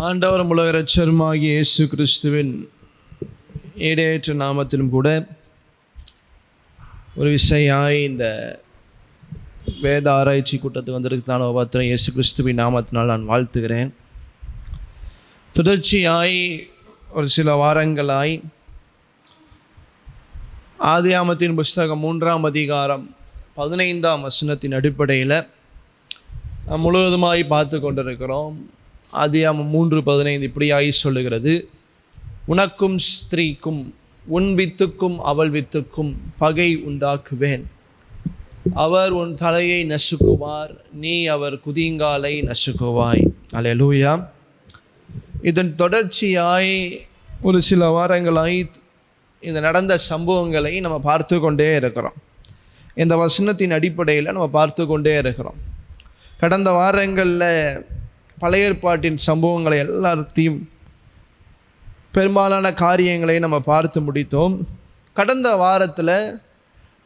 ஆண்டவரும் உலக இரட்சகருமாகிய இயேசு கிறிஸ்துவின் ஈடேற்ற நாமத்திலும் கூட ஒரு விஷயாய் இந்த வேத ஆராய்ச்சி கூட்டத்துக்கு வந்திருக்கிறதான ஒவ்வொருத்தரும் இயேசு கிறிஸ்துவின் நாமத்தினால் நான் வாழ்த்துகிறேன். தொடர்ச்சியாய் ஒரு சில வாரங்களாய் ஆதியாகமத்தின் புஸ்தகம் 3ஆம் அதிகாரம் 15ஆம் வசனத்தின் அடிப்படையில் முழுவதுமாய் பார்த்து கொண்டிருக்கிறோம். ஆதியாகமம் 3:15 இப்படியாய் சொல்லுகிறது: உனக்கும் ஸ்திரீக்கும் உன் வித்துக்கும் அவள் வித்துக்கும் பகை உண்டாக்குவேன். அவர் உன் தலையை நசுக்குவார், நீ அவர் குதிங்காலை நசுக்குவாய். அல்லேலூயா. இதன் தொடர்ச்சியாய் ஒரு சில வாரங்களாய் இந்த நடந்த சம்பவங்களை நம்ம பார்த்து கொண்டே இருக்கிறோம். இந்த வசனத்தின் அடிப்படையில் நம்ம பார்த்து கொண்டே இருக்கிறோம். கடந்த வாரங்களில் பழைய ஏற்பாட்டின் சம்பவங்களை எல்லாத்தையும் பெரும்பாலான காரியங்களை நம்ம பார்த்து முடித்தோம். கடந்த வாரத்தில்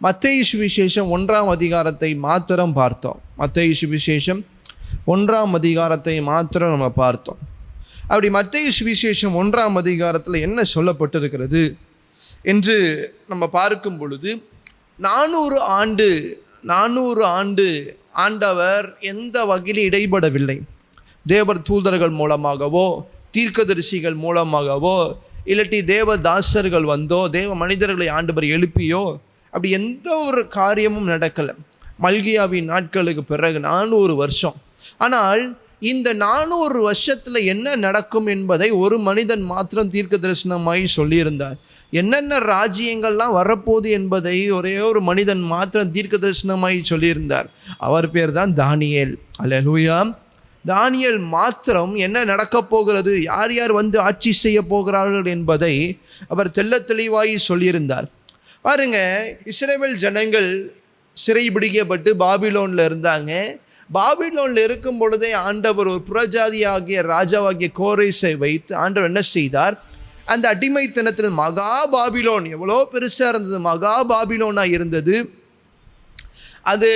மத்தேயு சுவிசேஷம் 1ஆம் அதிகாரத்தை மாத்திரம் பார்த்தோம். மத்தேயு சுவிசேஷம் 1ஆம் அதிகாரத்தை மாத்திரம் நம்ம பார்த்தோம். அப்படி மத்தேயு சுவிசேஷம் 1ஆம் அதிகாரத்தில் என்ன சொல்லப்பட்டிருக்கிறது என்று நம்ம பார்க்கும் பொழுது, 400 ஆண்டு ஆண்டவர் எந்த வகையில் இடைபடவில்லை. தேவர் தூதர்கள் மூலமாகவோ தீர்க்கதரிசிகள் மூலமாகவோ இல்லாட்டி தேவதாசர்கள் வந்தோ தேவ மனிதர்களை ஆண்டவர் எழுப்பியோ அப்படி எந்த ஒரு காரியமும் நடக்கலை. மல்கியாவின் நாட்களுக்கு பிறகு 400 வருஷம். ஆனால் இந்த 400 வருஷத்தில் என்ன நடக்கும் என்பதை ஒரு மனிதன் மாத்திரம் தீர்க்க தரிசனமாய் சொல்லியிருந்தார். என்னென்ன ராஜ்யங்கள்லாம் வரப்போகுது என்பதை ஒரே ஒரு மனிதன் மாத்திரம் தீர்க்க தரிசனமாய் சொல்லியிருந்தார். அவர் பேர் தான் தானியேல். அல்லேலூயா. தானியேல் மாத்திரம் என்ன நடக்கப் போகிறது, யார் யார் வந்து ஆட்சி செய்ய போகிறார்கள் என்பதை அவர் தெள்ள தெளிவாய் சொல்லியிருந்தார். பாருங்க, இஸ்ரவேல் ஜனங்கள் சிறைபிடிக்கப்பட்டு பாபிலோனில் இருந்தாங்க. பாபிலோனில் இருக்கும் பொழுதே ஆண்டவர் ஒரு புறஜாதியாகிய ராஜாவாகிய கோரேசை வைத்து ஆண்டவர் என்ன செய்தார், அந்த அடிமைத்தனத்தில் மகா பாபிலோன் எவ்வளோ பெருசாக இருந்தது, மகா பாபிலோனாக இருந்தது. அது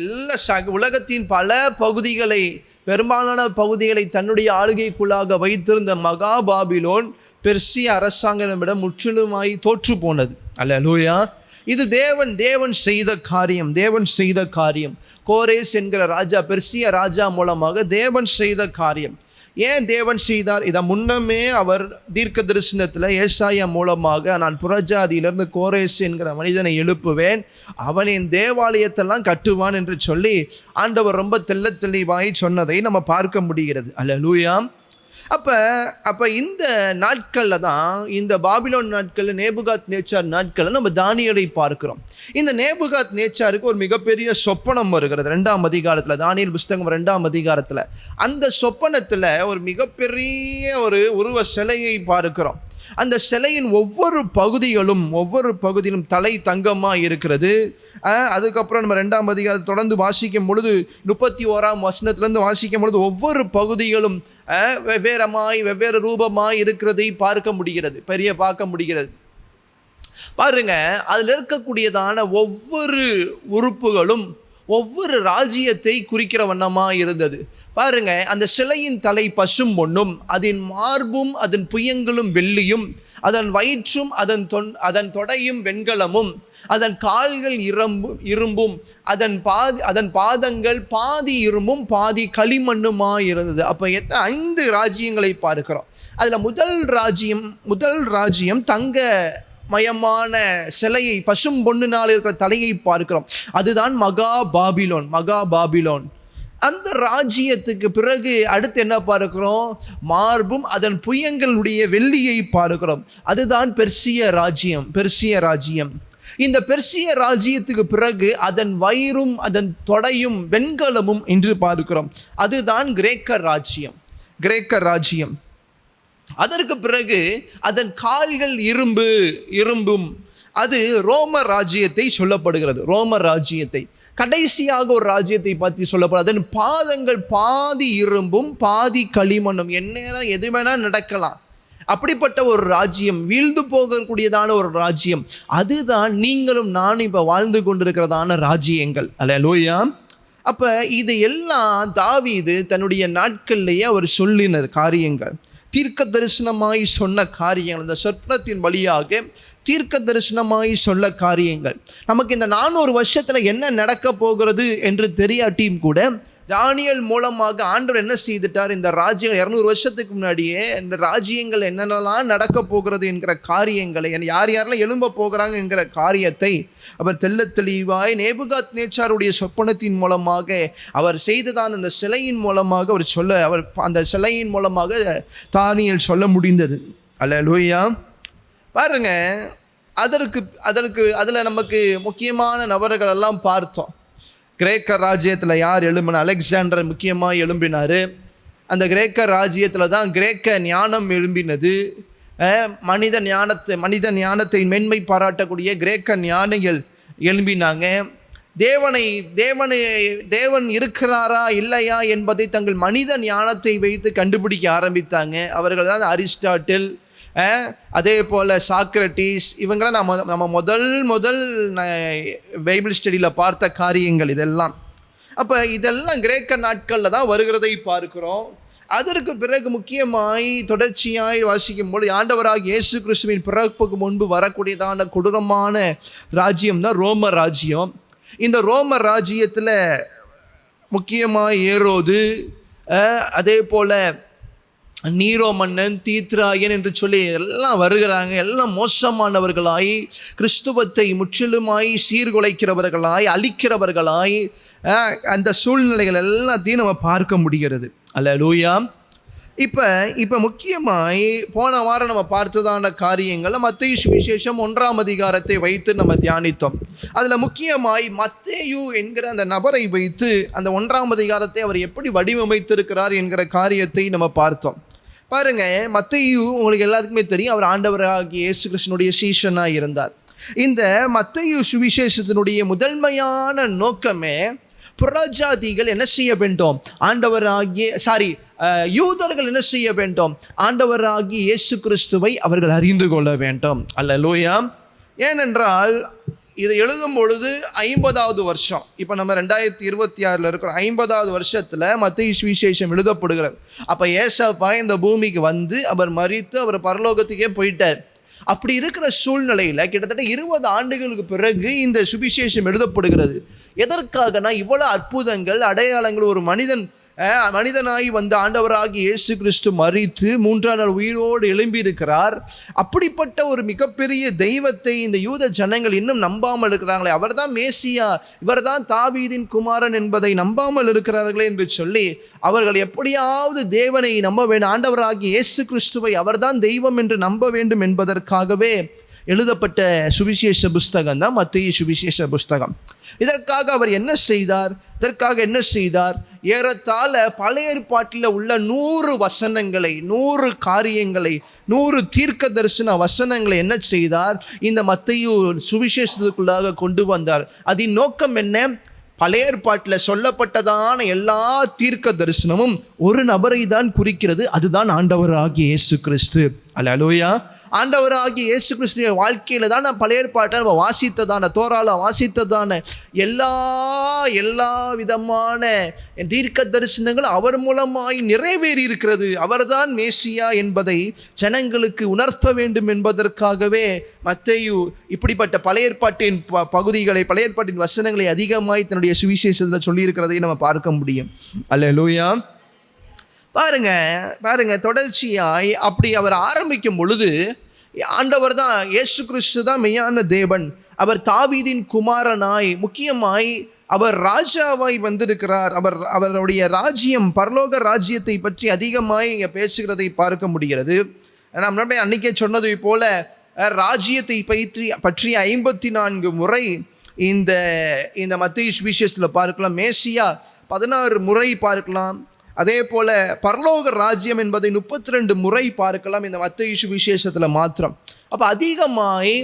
எல்லா உலகத்தின் பல பகுதிகளை, பெரும்பாலான பகுதிகளை தன்னுடைய ஆளுகைக்குள்ளாக வைத்திருந்த மகா பாபிலோன் பெர்சிய அரசாங்கமிடம் முற்றிலுமாய் தோற்று போனது. அல்லேலூயா. இது தேவன் செய்த காரியம். கோரேஸ் என்கிற ராஜா, பெர்சிய ராஜா மூலமாக தேவன் செய்த காரியம். ஏன் தேவன் செய்தார்? இதை முன்னமே அவர் தீர்க்க தரிசனத்தில் ஏசாயா மூலமாக, நான் புறஜாதியிலிருந்து கோரேஸ் என்கிற மனிதனை எழுப்புவேன், அவன் என் தேவாலயத்தெல்லாம் கட்டுவான் என்று சொல்லி ஆண்டவர் ரொம்ப தெள்ள தெளிவாய் சொன்னதை நம்ம பார்க்க முடிகிறது. அல்லேலூயா. அப்போ இந்த நாட்களில் தான், இந்த பாபிலோன் நாட்களில், நேபுகாத் நேச்சார் நாட்களில் நம்ம தானியேலை பார்க்கிறோம். இந்த நேபுகாத் நேச்சாருக்கு ஒரு மிகப்பெரிய சொப்பனம் வருகிறது 2ஆம் அதிகாரத்தில், தானியேல் புஸ்தகம் 2ஆம் அதிகாரத்தில். அந்த சொப்பனத்தில் ஒரு மிகப்பெரிய ஒரு உருவ சிலையை பார்க்கிறோம். அந்த சிலையின் ஒவ்வொரு பகுதியிலும் தலை தங்கமாக இருக்கிறது. அதுக்கப்புறம் நம்ம 2ஆம் அதிகாரத்தை தொடர்ந்து வாசிக்கும் பொழுது 31ஆம் வசனத்திலேருந்து வாசிக்கும் பொழுது ஒவ்வொரு பகுதிகளும் வெவ்வேறு ரூபமாய் இருக்கிறதை பார்க்க முடிகிறது. பாருங்க, அதில் இருக்கக்கூடியதான ஒவ்வொரு உறுப்புகளும் ஒவ்வொரு ராஜ்யத்தை குறிக்கிற வண்ணமாக இருந்தது. பாருங்க, அந்த சிலையின் தலை பசும் பொன்னும், அதன் மார்பும் அதன் புயங்களும் வெள்ளியும், அதன் வயிற்றும் அதன் தொடையும் வெண்கலமும், அதன் கால்கள் இரும்பும், அதன் பாதங்கள் பாதி இரும்பும் பாதி களிமண்ணுமாய் இருந்தது. அப்போ 5 ராஜ்யங்களை பார்க்கிறோம். அதில் முதல் ராஜ்யம் தங்க மயமான சிலையை, பசும் பொன்னினால் இருக்கிற தலையை பார்க்கிறோம். அதுதான் மகா பாபிலோன். அந்த ராஜ்யத்துக்கு பிறகு அடுத்து என்ன பார்க்கிறோம்? மார்பும் அதன் புயங்களுடைய வெள்ளியை பார்க்கிறோம். அதுதான் பெர்சிய ராஜ்யம். இந்த பெர்சிய ராஜ்யத்துக்கு பிறகு அதன் வயிறும் அதன் தொடையும் வெண்கலமும் என்று பார்க்கிறோம். அதுதான் கிரேக்க ராஜ்யம். அதற்கு பிறகு அதன் கால்கள் இரும்பும், அது ரோம ராஜ்யத்தை சொல்லப்படுகிறது. கடைசியாக ஒரு ராஜ்யத்தை பற்றி சொல்லப்படுது. அதன் பாதங்கள் பாதி இரும்பும் பாதி களிமண்ணும். எந்நேரம் எது வேணால் நடக்கலாம். அப்படிப்பட்ட ஒரு ராஜ்யம், வீழ்ந்து போகக்கூடியதான ஒரு ராஜ்யம், அதுதான் நீங்களும் நானும் இப்போ வாழ்ந்து கொண்டிருக்கிறதான ராஜ்யங்கள். அல்லேலூயா. அப்போ இது எல்லாம் தாவீது தன்னுடைய நாட்கள்லேயே அவர் சொல்லின காரியங்கள், தீர்க்க தரிசனமாய் சொன்ன காரியங்கள், அந்த சொற்பனத்தின் வழியாக தீர்க்க தரிசனமாய் சொல்ல காரியங்கள். நமக்கு இந்த 400 வருஷத்தில் என்ன நடக்க போகிறது என்று தெரியாட்டியும் கூட தானியேல் மூலமாக ஆண்டவர் என்ன செய்துட்டார், இந்த ராஜ்யங்கள் 200 வருஷத்துக்கு முன்னாடியே இந்த ராஜ்யங்கள் என்னென்னலாம் நடக்க போகிறது என்கிற காரியங்களை, யார் யாரெல்லாம் எழும்ப போகிறாங்க என்கிற காரியத்தை அவர் தெள்ள தெளிவாய் நேபுகாத்நேச்சாருடைய சொப்பனத்தின் மூலமாக அவர் செய்ததான் அந்த சிலையின் மூலமாக அவர் அந்த சிலையின் மூலமாக தானியேல் சொல்ல முடிந்தது. அல்லேலூயா. பாருங்க, அதில் நமக்கு முக்கியமான நபர்கள் எல்லாம் பார்த்தோம். கிரேக்க ராஜ்யத்தில் யார் எழும்பினா? அலெக்சாண்டர் முக்கியமாக எழும்பினார். அந்த கிரேக்க ராஜ்யத்தில் தான் கிரேக்க ஞானம் எழும்பினது. மனித ஞானத்தை மென்மை பாராட்டக்கூடிய கிரேக்க ஞானிகள் எழும்பினாங்க. தேவன் இருக்கிறாரா இல்லையா என்பதை தங்கள் மனித ஞானத்தை வைத்து கண்டுபிடிக்க ஆரம்பித்தாங்க. அவர்கள் தான் அரிஸ்டாட்டில், அதே போல் சாக்ரட்டிஸ், இவங்களாம் நம்ம முதல் பைபிள் ஸ்டடியில் பார்த்த காரியங்கள் இதெல்லாம். அப்போ இதெல்லாம் கிரேக்க நாட்களில் தான் வருகிறதை பார்க்கிறோம். அதற்கு பிறகு முக்கியமாய் தொடர்ச்சியாய் வாசிக்கும்போது ஆண்டவராகிய இயேசு கிறிஸ்துவின் பிறப்புக்கு முன்பு வரக்கூடியதான கொடூரமான ராஜ்யம் தான் ரோம ராஜ்யம். இந்த ரோம ராஜ்யத்தில் முக்கியமாக ஏரோது, அதே போல் நீரோ மன்னன், தீத்ராயன் என்று சொல்லி எல்லாம் வருகிறாங்க. எல்லாம் மோசமானவர்களாய், கிறிஸ்துவத்தை முற்றிலுமாய் சீர்குலைக்கிறவர்களாய், அழிக்கிறவர்களாய், அந்த சூழ்நிலைகள் எல்லாத்தையும் நம்ம பார்க்க முடிகிறது. அல்லேலூயா. இப்போ முக்கியமாய் போன வாரம் நம்ம பார்த்ததான காரியங்கள் மத்தேயு சுவிசேஷம் 1ஆம் அதிகாரத்தை வைத்து நம்ம தியானித்தோம். அதில் முக்கியமாய் மத்தேயு என்கிற அந்த நபரை வைத்து அந்த 1ஆம் அதிகாரத்தை அவர் எப்படி வடிவமைத்திருக்கிறார் என்கிற காரியத்தை நம்ம பார்த்தோம். பாருங்க, மத்தேயு உங்களுக்கு எல்லாத்துக்குமே தெரியும், அவர் ஆண்டவராகிய இயேசு கிறிஸ்துவினுடைய சீஷனாக இருந்தார். இந்த மத்தேயு சுவிசேஷத்தினுடைய முதன்மையான நோக்கமே புறஜாதிகள் என்ன செய்ய வேண்டும், யூதர்கள் என்ன செய்ய வேண்டும், ஆண்டவராகிய இயேசு கிறிஸ்துவை அவர்கள் அறிந்து கொள்ள வேண்டும். அல்லேலூயா. ஏனென்றால் இதை எழுதும் பொழுது 50வது வருஷம், இப்போ நம்ம 2026 இருக்கிறோம். 50வது வருஷத்தில் மத்தேயு சுவிசேஷம் எழுதப்படுகிறது. அப்போ ஏசப்பா இந்த பூமிக்கு வந்து அவர் மரித்து அவர் பரலோகத்துக்கே போயிட்டார். அப்படி இருக்கிற சூழ்நிலையில் கிட்டத்தட்ட 20 ஆண்டுகளுக்கு பிறகு இந்த சுவிசேஷம் எழுதப்படுகிறது. எதற்காகனா இவ்வளவு அற்புதங்கள், அடையாளங்கள், ஒரு மனிதனாய் வந்த ஆண்டவராகி இயேசு கிறிஸ்து மரித்து 3ஆம் நாள் உயிரோடு எழும்பியிருக்கிறார். அப்படிப்பட்ட ஒரு மிகப்பெரிய தெய்வத்தை இந்த யூத ஜனங்கள் இன்னும் நம்பாமல் இருக்கிறாங்களே, அவர்தான் மேசியா, இவர்தான் தாவீதின் குமாரன் என்பதை நம்பாமல் இருக்கிறார்களே என்று சொல்லி அவர்கள் எப்படியாவது தேவனை நம்ப வேண்டும், ஆண்டவராகி இயேசு கிறிஸ்துவை அவர்தான் தெய்வம் என்று நம்ப வேண்டும் என்பதற்காகவே எழுதப்பட்ட சுவிசேஷ புஸ்தகம் தான் மத்தேயு சுவிசேஷ புஸ்தகம். இதற்காக அவர் என்ன செய்தார்? ஏறத்தாழ பழைய ஏற்பாட்டில் உள்ள 100 வசனங்களை, 100 காரியங்களை, 100 தீர்க்க தரிசன வசனங்களை என்ன செய்தார், இந்த மத்தேயு சுவிசேஷத்துக்குள்ளாக கொண்டு வந்தார். அதன் நோக்கம் என்ன? பழைய ஏற்பாட்டில் சொல்லப்பட்டதான எல்லா தீர்க்க தரிசனமும் ஒரு நபரை தான் குறிக்கிறது, அதுதான் ஆண்டவராகிய இயேசு கிறிஸ்து. அல்லேலூயா. ஆண்டவராகிய இயேசு கிறிஸ்துவின் வாழ்க்கையில் தான் நான் பழைய ஏற்பாட்டை நம்ம வாசித்ததான, தோரால வாசித்ததான எல்லா விதமான தீர்க்க தரிசனங்கள் அவர் மூலமாய் நிறைவேறி இருக்கிறது. அவர்தான் மேசியா என்பதை ஜனங்களுக்கு உணர்த்த வேண்டும் என்பதற்காகவே மத்தேயு இப்படிப்பட்ட பழைய ஏற்பாட்டின் பகுதிகளை, பழைய ஏற்பாட்டின் வசனங்களை அதிகமாய் தன்னுடைய சுவிசேஷத்தில் சொல்லியிருக்கிறதை நம்ம பார்க்க முடியும். அல்லேலூயா. பாருங்க தொடர்ச்சியாய் அப்படி அவர் ஆரம்பிக்கும் பொழுது ஆண்டவர் தான், இயேசு கிறிஸ்து தான் மெய்யான தேவன், அவர் தாவீதின் குமாரனாய், முக்கியமாய் அவர் ராஜாவாய் வந்திருக்கிறார். அவருடைய ராஜ்யம், பரலோக ராஜ்யத்தை பற்றி அதிகமாய் இங்கே பேசுகிறதை பார்க்க முடிகிறது. நம்ம அன்னைக்கே சொன்னது போல ராஜ்யத்தை பற்றி 54 முறை இந்த மத்தேயு சுவிசேஷத்தில் பார்க்கலாம். மேசியா 16 முறை பார்க்கலாம். அதே போல பரலோக ராஜ்யம் என்பதை 32 முறை பார்க்கலாம் இந்த மத்தேயு சுவிசேஷத்தில் மாத்திரம். அப்போ அதிகமாய்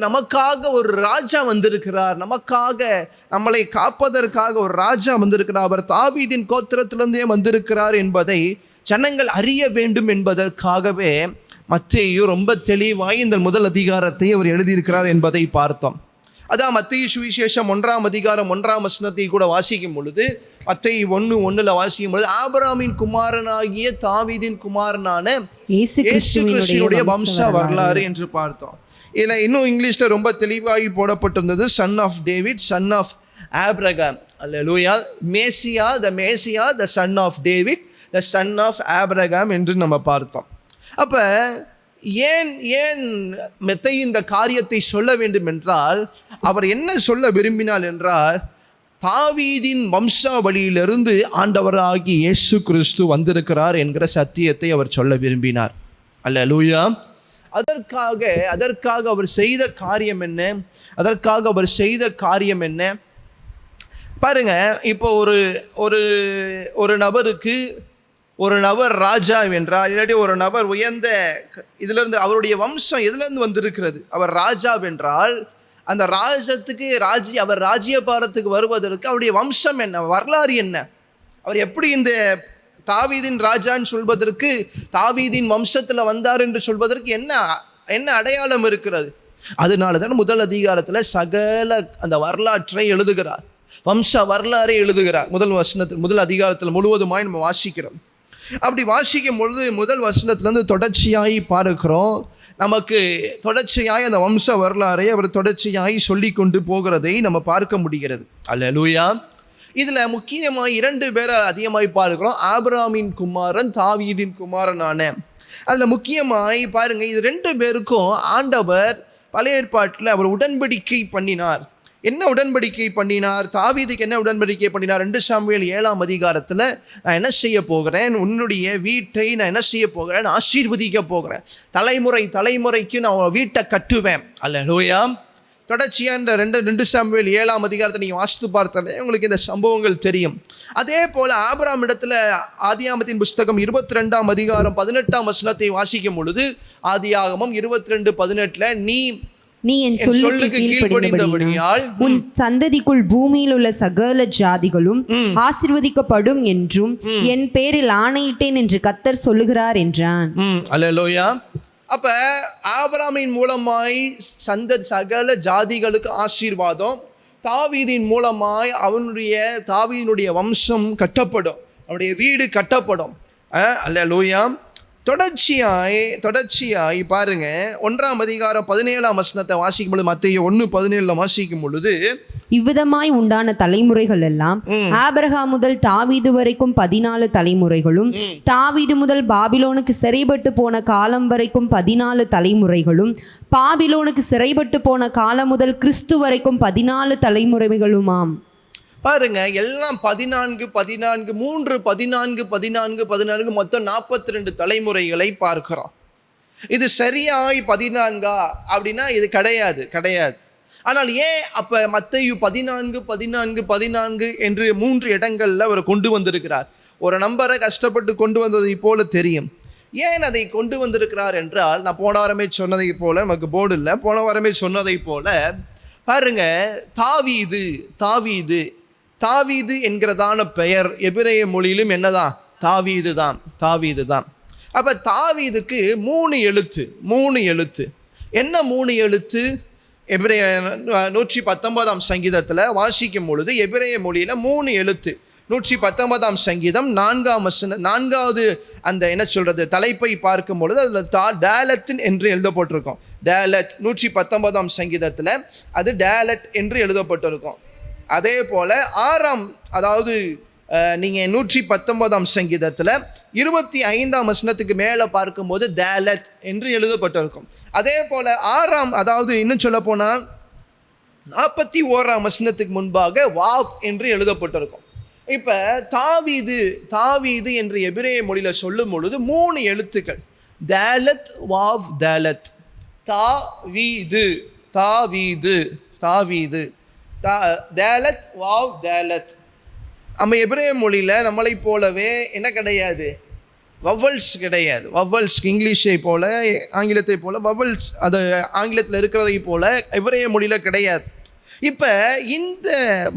நமக்காக ஒரு ராஜா வந்திருக்கிறார், நம்மளை காப்பதற்காக ஒரு ராஜா வந்திருக்கிறார், அவர் தாவீதின் கோத்திரத்திலிருந்தே வந்திருக்கிறார் என்பதை ஜனங்கள் அறிய வேண்டும் என்பதற்காகவே மத்தேயு ரொம்ப தெளிவாய் இந்த முதல் அதிகாரத்தை அவர் எழுதியிருக்கிறார் என்பதை பார்த்தோம். அதான் மத்தேயு சுவிசேஷம் 1ஆம் அதிகாரம் 1ஆம் வசனத்தை கூட வாசிக்கும் பொழுது, மத்தேயு 1:1 வாசிக்கும் பொழுது, ஆபிரகாமின் குமாரனாகிய தாவீதின் குமாரனான இயேசு கிறிஸ்துவினுடைய வம்ச வரலாறு என்று பார்த்தோம். இதில் இன்னும் இங்கிலீஷில் ரொம்ப தெளிவாகி போடப்பட்டிருந்தது, son of David, son of Abraham. Hallelujah. Messiah, the son of David, the son of Abraham என்று நம்ம பார்த்தோம். அப்போ ஏன் மெத்தேயு இந்த காரியத்தை சொல்ல வேண்டும் என்றால், அவர் என்ன சொல்ல விரும்பினார் என்றால், தாவீதின் வம்சாவளியிலிருந்து ஆண்டவராகிய இயேசு கிறிஸ்து வந்திருக்கிறார் என்கிற சத்தியத்தை அவர் சொல்ல விரும்பினார். அல்லேலூயா. அதற்காக அவர் செய்த காரியம் என்ன? பாருங்க, இப்போ ஒரு நபர் ராஜா என்றால், இல்லாட்டி ஒரு நபர் உயர்ந்த இதிலிருந்து, அவருடைய வம்சம் எதிலிருந்து வந்திருக்கிறது, அவர் ராஜா வென்றால், அந்த அவர் ராஜ்யபாரத்துக்கு வருவதற்கு அவருடைய வம்சம் என்ன, வரலாறு என்ன, அவர் எப்படி இந்த தாவீதின் ராஜான்னு சொல்வதற்கு, தாவீதின் வம்சத்தில் வந்தார் என்று சொல்வதற்கு என்ன அடையாளம் இருக்கிறது? அதனால தான் முதல் அதிகாரத்தில் சகல அந்த வரலாற்றை எழுதுகிறார், வம்ச வரலாறை எழுதுகிறார். முதல் அதிகாரத்தில் முழுவதுமாய் நம்ம வாசிக்கிறோம். அப்படி வாசிக்கும் பொழுது முதல் வசனத்திலிருந்து தொடர்ச்சியாய் பார்க்கிறோம். நமக்கு தொடர்ச்சியாய் அந்த வம்ச வரலாறை அவர் தொடர்ச்சியாய் சொல்லி கொண்டு போகிறதை நம்ம பார்க்க முடிகிறது. அல்லேலூயா. இதில் முக்கியமாக 2 பேரை அதிகமாய் பார்க்கிறோம், ஆபிரகாமின் குமாரன், தாவீதின் குமாரனான. அதில் முக்கியமாய் பாருங்க, இது 2 பேருக்கும் ஆண்டவர் பழைய ஏற்பாட்டில் அவர் உடன்படிக்கை பண்ணினார். என்ன உடன்படிக்கை பண்ணினார்? தாவீதுக்கு என்ன உடன்படிக்கை பண்ணினார்? 2 சாமுவேல் 7ஆம் அதிகாரத்தில், நான் என்ன செய்ய போகிறேன், உன்னுடைய வீட்டை நான் என்ன செய்ய போகிறேன், ஆசீர்வதிக்க போகிறேன், தலைமுறைக்கு நான் வீட்டை கட்டுவேன். அல்லேலூயா. தொடர்ச்சியாக இந்த 2 சாமுவேல் 7ஆம் அதிகாரத்தை நீங்கள் வாசித்து பார்த்தாலே உங்களுக்கு இந்த சம்பவங்கள் தெரியும். அதே போல் ஆபிரகாம் இடத்துல ஆதியாகமத்தின் புஸ்தகம் 22ஆம் அதிகாரம் 18ஆம் வசனத்தை வாசிக்கும் பொழுது, ஆதியாகமம் 22:18, நீ என் சொல்லுக்கு கீழ்ப்படிந்தபடியால் உன் சந்ததிக்குள் பூமியில் உள்ள சகல ஜாதிகளும் ஆசீர்வதிக்கப்படும் என்றும் என் பேரில் ஆணையிட்டேன் என்று கர்த்தர் சொல்லுகிறார் என்றான். அல்லேலூயா. அப்ப ஆபிரகாமின் மூலமாய் சகல ஜாதிகளுக்கு ஆசீர்வாதம், தாவீதின் மூலமாய் தாவீதினுடைய வம்சம் கட்டப்படும், அவனுடைய வீடு கட்டப்படும். அல்லேலூயா. தொடர்ச்சியாய் பாருங்க, 1ஆம் அதிகாரம் 17ஆம் வசனத்தை வாசிக்கும் பொழுது, மத்தேயு 1:17 வாசிக்கும் பொழுது, இவ்விதமாய் உண்டான தலைமுறைகள் எல்லாம் ஆபிரகாம் முதல் தாவீது வரைக்கும் 14 தலைமுறைகளும், தாவீது முதல் பாபிலோனுக்கு சிறைப்பட்டு போன காலம் வரைக்கும் 14 தலைமுறைகளும், பாபிலோனுக்கு சிறைப்பட்டு போன காலம் முதல் கிறிஸ்து வரைக்கும் 14 தலைமுறைகளுமாம். பாருங்க, எல்லாம் 14 3 14 மொத்தம் 42 தலைமுறைகளை பார்க்கிறோம். இது சரியாய் 14 அப்படின்னா இது கிடையாது. ஆனால் ஏன் அப்ப மத்தேயு 14 என்று 3 இடங்கள்ல அவர் கொண்டு வந்திருக்கிறார்? ஒரு நம்பரை கஷ்டப்பட்டு கொண்டு வந்ததை போல தெரியும். ஏன் அதை கொண்டு வந்திருக்கிறார் என்றால், நான் போன வாரமே சொன்னதை போல, நமக்கு போர்டு இல்லை, போன வாரமே சொன்னதை போல பாருங்க, தாவீது என்கிறதான பெயர் எபிரேய மொழியிலும் என்னதான்? தாவீது தான். அப்ப தாவீதுக்கு 3 எழுத்து. என்ன 3 எழுத்து? எபிரேய 119ஆம் சங்கீதத்தில் வாசிக்கும் பொழுது எபிரேய மொழியில 3 எழுத்து. 119ஆம் சங்கீதம் 4வது அந்த என்ன சொல்றது தலைப்பை பார்க்கும் பொழுது அதில் டேலத் என்று எழுதப்பட்டிருக்கும். டேலத் 119ஆம் சங்கீதத்தில் அது டேலட் என்று எழுதப்பட்டிருக்கும். அதே போல 6ஆம், அதாவது நீங்கள் 119ஆம் சங்கீதத்தில் 25ஆம் வசனத்துக்கு மேலே பார்க்கும்போது டேலத் என்று எழுதப்பட்டிருக்கும். அதே போல் 6ஆம், அதாவது இன்னும் சொல்ல போனால் 41ஆம் வசனத்துக்கு முன்பாக வாவ் என்று எழுதப்பட்டிருக்கும். இப்போ தாவீது என்று எபிரேய மொழியில் சொல்லும் பொழுது 3 எழுத்துக்கள், டேலத் வாவ் டேலத். தாவீது டேலத் வாவ் டேலத். நம்ம எபிரேய மொழியில் நம்மளை போலவே என்ன கிடையாது? வவல்ஸ் கிடையாது. வவல்ஸ் இங்கிலீஷை போல, ஆங்கிலத்தை போல வவல்ஸ் அது ஆங்கிலத்தில் இருக்கிறதை போல எபிரேய மொழியில் கிடையாது. இப்போ இந்த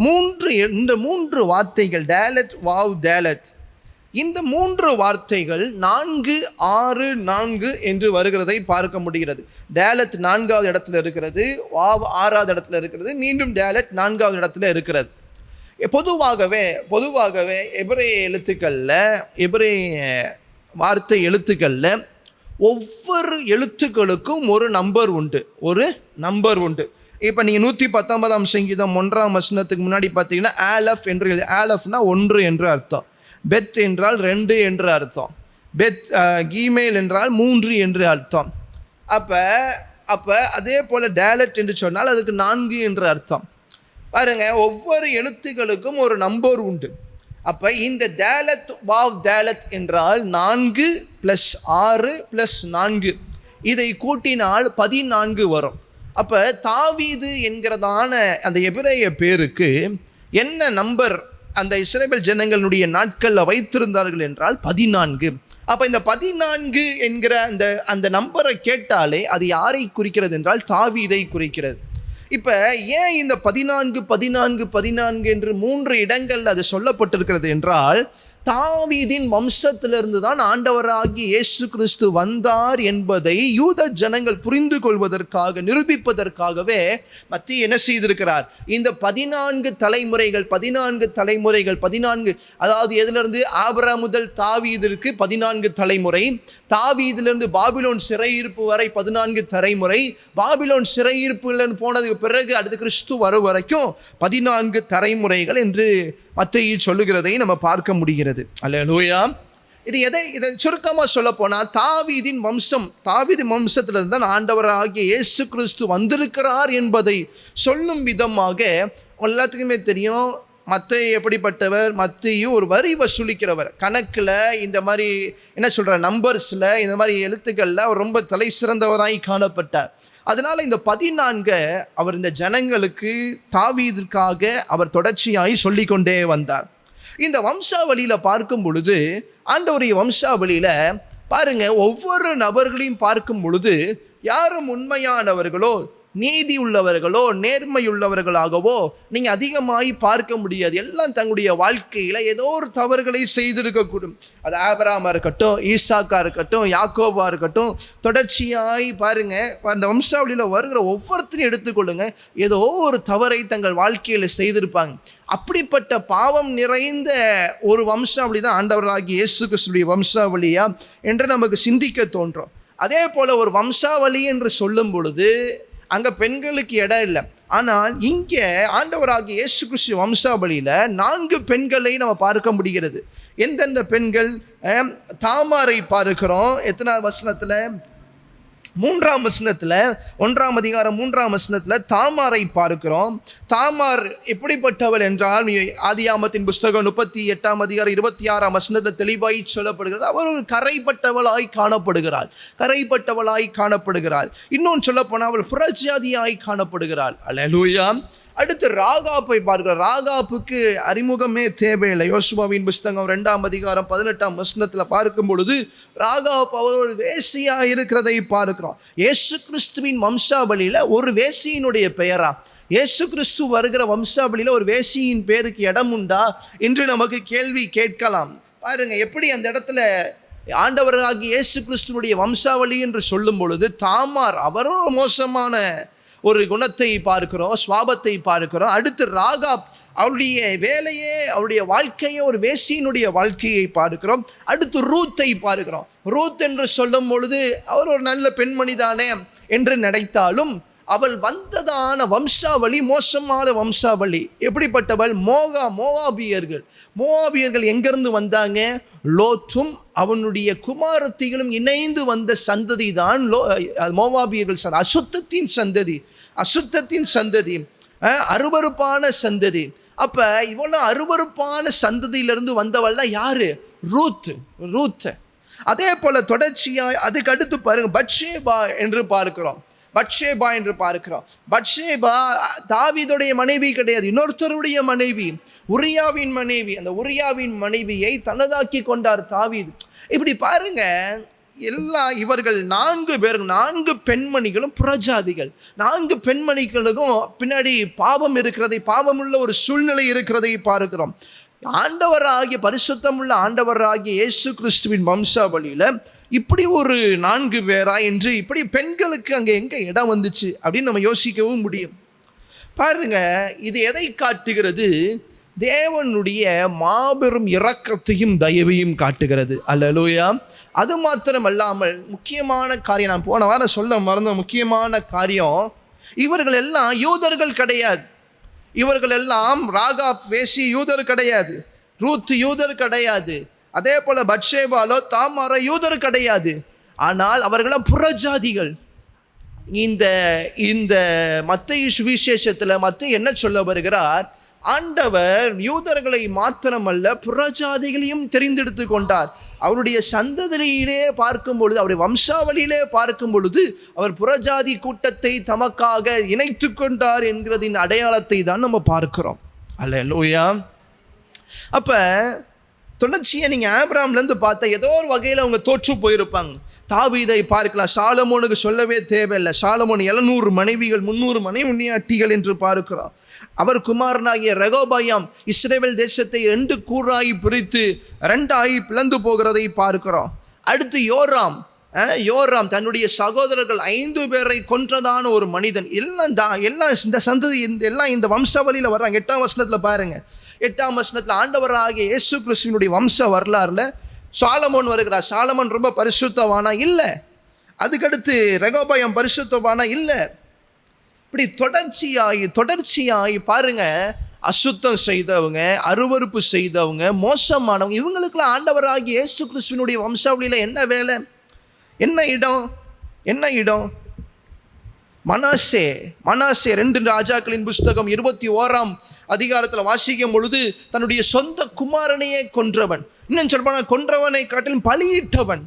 3 வார்த்தைகள் டேலத் வாவ் டேலத், இந்த 3 வார்த்தைகள் 4, 6, 4 என்று வருகிறதை பார்க்க முடிகிறது. டேலத் 4வது இடத்துல இருக்கிறது, வாவ் 6வது இடத்துல இருக்கிறது, மீண்டும் டேலத் 4வது இடத்துல இருக்கிறது. பொதுவாகவே எபிரேய எழுத்துக்களில், எபிரேய வார்த்தை எழுத்துக்களில் ஒவ்வொரு எழுத்துக்களுக்கும் ஒரு நம்பர் உண்டு. இப்போ நீங்கள் 119ஆம் சங்கீதம் 1ஆம் வசனத்துக்கு முன்னாடி பார்த்தீங்கன்னா ஆலஃப் என்று, ஆலஃப்னா 1 என்று அர்த்தம், பெத் என்றால் 2 என்று அர்த்தம், கீமேல் என்றால் 3 என்று அர்த்தம். அப்போ அதே போல் டேலட் என்று சொன்னால் அதுக்கு 4 என்று அர்த்தம். பாருங்க, ஒவ்வொரு எழுத்துக்களுக்கும் ஒரு நம்பர் உண்டு. அப்போ இந்த டேலத், வாவ் டேலத் என்றால் 4 + 6 + 4, இதை கூட்டினால் 14 வரும். அப்போ தாவீது என்கிறதான அந்த எபிரேய பேருக்கு என்ன நம்பர் அந்த இஸ்ரவேல் ஜனங்களுடைய நாட்களில் வைத்திருந்தார்கள் என்றால் 14. அப்போ இந்த 14 என்கிற அந்த நம்பரை கேட்டாலே அது யாரை குறிக்கிறது என்றால் தாவீதை குறிக்கிறது. இப்போ ஏன் இந்த 14 என்று 3 இடங்கள் அது சொல்லப்பட்டிருக்கிறது என்றால், தாவீதின் வம்சத்திலிருந்து தான் ஆண்டவராகிய இயேசு கிறிஸ்து வந்தார் என்பதை யூத ஜனங்கள் புரிந்து கொள்வதற்காக, நிரூபிப்பதற்காகவே மத்திய என்ன செய்திருக்கிறார், இந்த 14 தலைமுறைகள், அதாவது எதிலிருந்து ஆபிரகாம் முதல் தாவீதிற்கு 14 தலைமுறை, தாவீதிலிருந்து பாபிலோன் சிறையிருப்பு வரை 14 தலைமுறை, பாபிலோன் சிறையிருப்புல போனதுக்கு பிறகு அடுத்து கிறிஸ்து வரும் வரைக்கும் 14 தலைமுறைகள் என்று மத்தேயு சொல்லுகிறதை நம்ம பார்க்க முடிகிறது. அல்லேலூயா. இதை சுருக்கமாக சொல்ல போனால் தாவீதின் வம்சத்திலிருந்து தான் ஆண்டவராகிய இயேசு கிறிஸ்து வந்திருக்கிறார் என்பதை சொல்லும் விதமாக எல்லாத்துக்குமே தெரியும். மத்தேயு எப்படிப்பட்டவர்? மத்தேயு ஒரு வரி வசூலிக்கிறவர். கணக்கில் இந்த மாதிரி என்ன சொல்கிற நம்பர்ஸில், இந்த மாதிரி எழுத்துக்களில் அவர் ரொம்ப தலை சிறந்தவராய் காணப்பட்டார். அதனால் இந்த 14 அவர் இந்த ஜனங்களுக்கு, தாவீதிற்காக அவர் தொடர்ச்சியாய் சொல்லிக்கொண்டே வந்தார். இந்த வம்சாவளியில் பார்க்கும் பொழுது, ஆண்டவருடைய வம்சாவளியில் பாருங்க, ஒவ்வொரு நபர்களையும் பார்க்கும் பொழுது யாரும் உண்மையானவர்களோ, நீதி உள்ளவர்களோ, நேர்மையுள்ளவர்களாகவோ நீங்கள் அதிகமாகி பார்க்க முடியாது. எல்லாம் தங்களுடைய வாழ்க்கையில் ஏதோ ஒரு தவறுகளை செய்திருக்கக்கூடும். அது ஆபிரகாமா இருக்கட்டும், ஈசாக்கா இருக்கட்டும், யாக்கோபா இருக்கட்டும், தொடர்ச்சியாய் பாருங்க, அந்த வம்சாவளியில் வருகிற ஒவ்வொருத்தரையும் எடுத்துக்கொள்ளுங்க, ஏதோ ஒரு தவறை தங்கள் வாழ்க்கையில் செய்திருப்பாங்க. அப்படிப்பட்ட பாவம் நிறைந்த ஒரு வம்சாவளி தான் ஆண்டவராகிய இயேசு கிறிஸ்துவின் வம்சாவளியா என்று நமக்கு சிந்திக்க தோன்றும். அதே போல ஒரு வம்சாவளி என்று சொல்லும் பொழுது அங்கே பெண்களுக்கு இடம் இல்லை. ஆனால் இங்கே ஆண்டவராகிய இயேசு கிறிஸ்து வம்சாவளியில் 4 பெண்களை நம்ம பார்க்க முடிகிறது. எந்தெந்த பெண்கள்? தாமாரை பார்க்கிறோம். எத்தனாவது வசனத்தில்? 3ஆம் வசனத்தில், 1ஆம் அதிகாரம் 3ஆம் வசனத்தில் தாமாரை பார்க்கிறோம். தாமார் எப்படிப்பட்டவள் என்றால், ஆதியாமத்தின் புஸ்தகம் 38ஆம் அதிகாரம் 26ஆம் வசனத்தில் தெளிவாய் சொல்லப்படுகிறது. அவர் ஒரு கரைப்பட்டவளாய் காணப்படுகிறாள். இன்னொன்று சொல்ல போனால் அவள் புறஜாதியாய் காணப்படுகிறாள். அல்லேலூயா. அடுத்து ராகாப்பை பார்க்கிறோம். ராகாப்புக்கு அறிமுகமே தேவையில்லை. யோசுவாவின் புஸ்தகம் 2ஆம் அதிகாரம் 18ஆம் வசனத்தில் பார்க்கும் பொழுது ராகாப் அவர் வேசியாக இருக்கிறதை பார்க்கிறோம். இயேசு கிறிஸ்துவின் வம்சாவளியில் ஒரு வேசியினுடைய பெயரா? இயேசு கிறிஸ்து வருகிற வம்சாவளியில் ஒரு வேசியின் பேருக்கு இடம் உண்டா என்று நமக்கு கேள்வி கேட்கலாம். பாருங்க, எப்படி அந்த இடத்துல ஆண்டவராகிய இயேசு கிறிஸ்துவனுடைய வம்சாவளி என்று சொல்லும் பொழுது தாமார் அவரும் மோசமான ஒரு குணத்தை பார்க்கிறோம், சுவாபத்தை பார்க்கிறோம். அடுத்து ராகாப் அவருடைய வேலையே, அவருடைய வாழ்க்கையே ஒரு வேசியினுடைய வாழ்க்கையை பார்க்கிறோம். அடுத்து ரூத்தை பார்க்கிறோம். ரூத் என்று சொல்லும் பொழுது அவர் ஒரு நல்ல பெண்மணி தானே என்று நினைத்தாலும் அவள் வந்ததான வம்சாவளி மோசமான வம்சாவளி. எப்படிப்பட்டவள்? மோவாபியர்கள் எங்கிருந்து வந்தாங்க? லோத்தும் அவனுடைய குமாரத்திகளும் இணைந்து வந்த சந்ததி தான் மோவாபியர்கள். அசுத்தத்தின் சந்ததி, அருவருப்பான சந்ததி. அப்ப இவ்வளவு அருவருப்பான சந்ததியிலிருந்து வந்தவள் தான் யாரு? ரூத். அதே போல தொடர்ச்சியாய் அதுக்கு அடுத்து பாருங்க, பத்ஷேபா என்று பார்க்கிறோம். பத்ஷேபா தாவீதுடைய மனைவி கிடையாது, இன்னொருத்தருடைய மனைவி, உரியாவின் மனைவி. அந்த உரியாவின் மனைவியை தனதாக்கி கொண்டார் தாவீது. இப்படி பாருங்க, இவர்கள் 4 பெண்மணிகளும் புறஜாதிகள். 4 பெண்மணிகளுக்கும் பின்னாடி பாவம் இருக்கிறதை, பாவமுள்ள ஒரு சூழ்நிலை இருக்கிறதை பார்க்கிறோம். ஆண்டவராகிய பரிசுத்தமுள்ள ஆண்டவராகிய இயேசு கிறிஸ்துவின் வம்சாவளியில் இப்படி ஒரு 4 பேரா என்று இப்படி பெண்களுக்கு அங்கே எங்கே இடம் வந்துச்சு அப்படின்னு நம்ம யோசிக்கவும் முடியும். பாருங்க, இது எதை காட்டுகிறது? தேவனுடைய மாபெரும் இரக்கத்தையும் தயவையும் காட்டுகிறது. அல்லேலூயா. அது மாத்திரமல்லாமல் முக்கியமான காரியம், நான் போன வாரம் சொல்ல மறந்த முக்கியமான காரியம், இவர்கள் எல்லாம் யூதர்கள் கிடையாது. இவர்கள் எல்லாம் ராகாப் வேசி யூதர் கிடையாது, ரூத் யூதர் கிடையாது, அதே போல பத்ஷேபாலோ தாமாரோ யூதர் கிடையாது. ஆனால் அவர்களாம் புறஜாதிகள். இந்த இந்த மத்தேயு சுவிசேஷத்தில் மத்தேயு என்ன சொல்ல வருகிறார்? ஆண்டவர் யூதர்களை மாத்திரமல்ல புறஜாதிகளையும் தெரிந்தெடுத்து கொண்டார். அவருடைய சந்ததியிலே பார்க்கும் பொழுது, அவருடைய வம்சாவளியிலே பார்க்கும் பொழுது அவர் புறஜாதி கூட்டத்தை தமக்காக இணைத்து கொண்டார் என்கிறதின் அடையாளத்தை தான் நம்ம பார்க்கிறோம். அல்லேலூயா. அப்ப தொடர்ச்சியை நீங்கள் ஆபிரகாம்லேருந்து பார்த்தா ஏதோ ஒரு வகையில் அவங்க தோற்று போயிருப்பாங்க. தாவீதை பார்க்கலாம், சாலமோனுக்கு சொல்லவே தேவையில்லை. சாலமோன் 700 மனைவிகள் 300 மனைவியாட்டிகள் என்று பார்க்கிறோம். அவர் குமாரனாகிய ரெகோபயாம் இஸ்ரவேல் தேசத்தை 2 கூறாய் பிரித்து 2 பிளந்து போகிறதை பார்க்கிறோம். அடுத்து யோராம் தன்னுடைய சகோதரர்கள் 5 பேரை கொன்றதான ஒரு மனிதன். எல்லாம் இந்த சந்ததி எல்லாம் இந்த வம்சாவளியில் வர்றாங்க. 8ஆம் வசனத்தில் பாருங்க. 8ஆம் வசனத்தில் ஆண்டவராகிய இயேசு கிறிஸ்துவினுடைய வம்ச வரலாறுல சாலமோன் வருகிறார். சாலமோன் ரொம்ப பரிசுத்தவானா இல்லை, அதுக்கடுத்து ரெகோபயாம் பரிசுத்தவானா இல்லை. இப்படி தொடர்ச்சியாகி பாருங்க, அசுத்தம் செய்தவங்க, அருவருப்பு செய்தவங்க, மோசமானவங்க, இவங்களுக்கெல்லாம் ஆண்டவராகிய இயேசு கிறிஸ்துவினுடைய வம்சாவளியில் என்ன வேலை, என்ன இடம்? மனாசே 2 ராஜாக்களின் புஸ்தகம் 21ஆம் அதிகாரத்தில் வாசிக்கும் பொழுது தன்னுடைய சொந்த குமாரனையே கொன்றவன், இன்னும் சொல்ல கொன்றவனை காட்டிலும் பலியிட்டவன்,